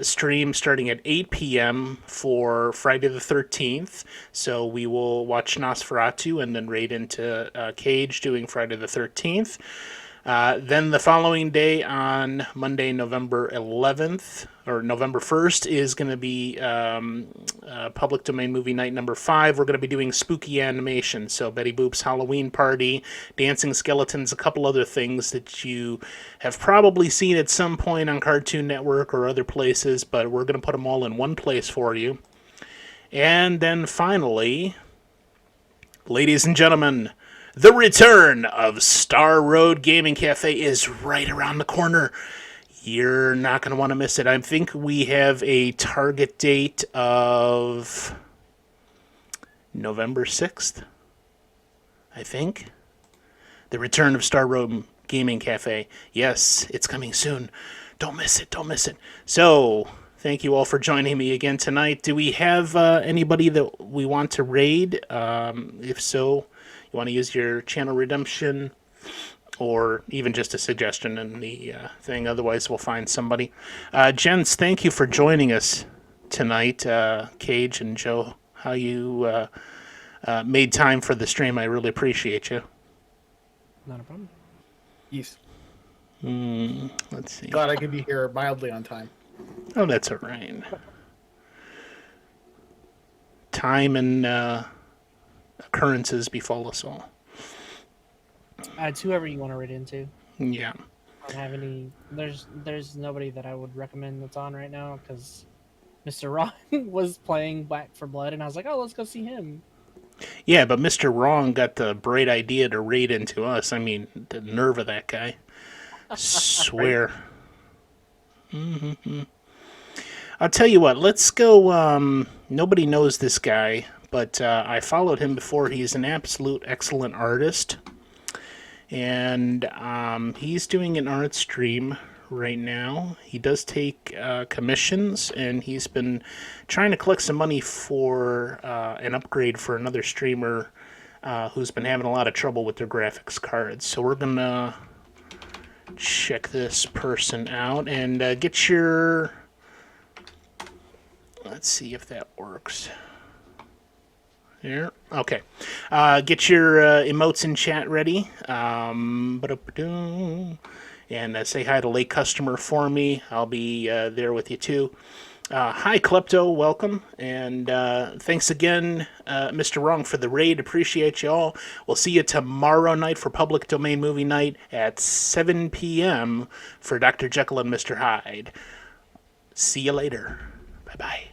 stream starting at 8 p.m. for Friday the 13th. So we will watch Nosferatu and then raid into Cage doing Friday the 13th. Then the following day on Monday, November 11th, or November 1st, is going to be Public Domain Movie Night number 5. We're going to be doing spooky animation. So Betty Boop's Halloween Party, Dancing Skeletons, a couple other things that you have probably seen at some point on Cartoon Network or other places, but we're going to put them all in one place for you. And then finally, ladies and gentlemen, the return of Star Road Gaming Cafe is right around the corner. You're not going to want to miss it. I think we have a target date of November 6th, I think. The return of Star Road Gaming Cafe. Yes, it's coming soon. Don't miss it. Don't miss it. So, thank you all for joining me again tonight. Do we have anybody that we want to raid? If so, you want to use your channel redemption or even just a suggestion in the thing. Otherwise, we'll find somebody. Gents, thank you for joining us tonight. Cage and Joe, how you made time for the stream. I really appreciate you. Not a problem. Yes. Let's see. Glad I could be here mildly on time. Oh, that's all right. Time and occurrences befall us all. It's whoever you want to read into. Yeah. I don't have any. There's nobody that I would recommend that's on right now because Mr. Ron was playing Back for Blood, and I was like, oh, let's go see him. Yeah, but Mr. Wrong got the bright idea to raid into us. I mean, the nerve of that guy. Swear. I'll tell you what, let's go. Nobody knows this guy, but I followed him before. He's an absolute excellent artist. And he's doing an art stream right now. He does take commissions, and he's been trying to collect some money for an upgrade for another streamer who's been having a lot of trouble with their graphics cards. So we're going to check this person out and get your... Let's see if that works. There. Okay. Get your emotes in chat ready. And say hi to late customer for me. I'll be there with you too. Hi, Klepto. Welcome. And thanks again, Mr. Wrong, for the raid. Appreciate you all. We'll see you tomorrow night for Public Domain Movie Night at 7 p.m. for Dr. Jekyll and Mr. Hyde. See you later. Bye-bye.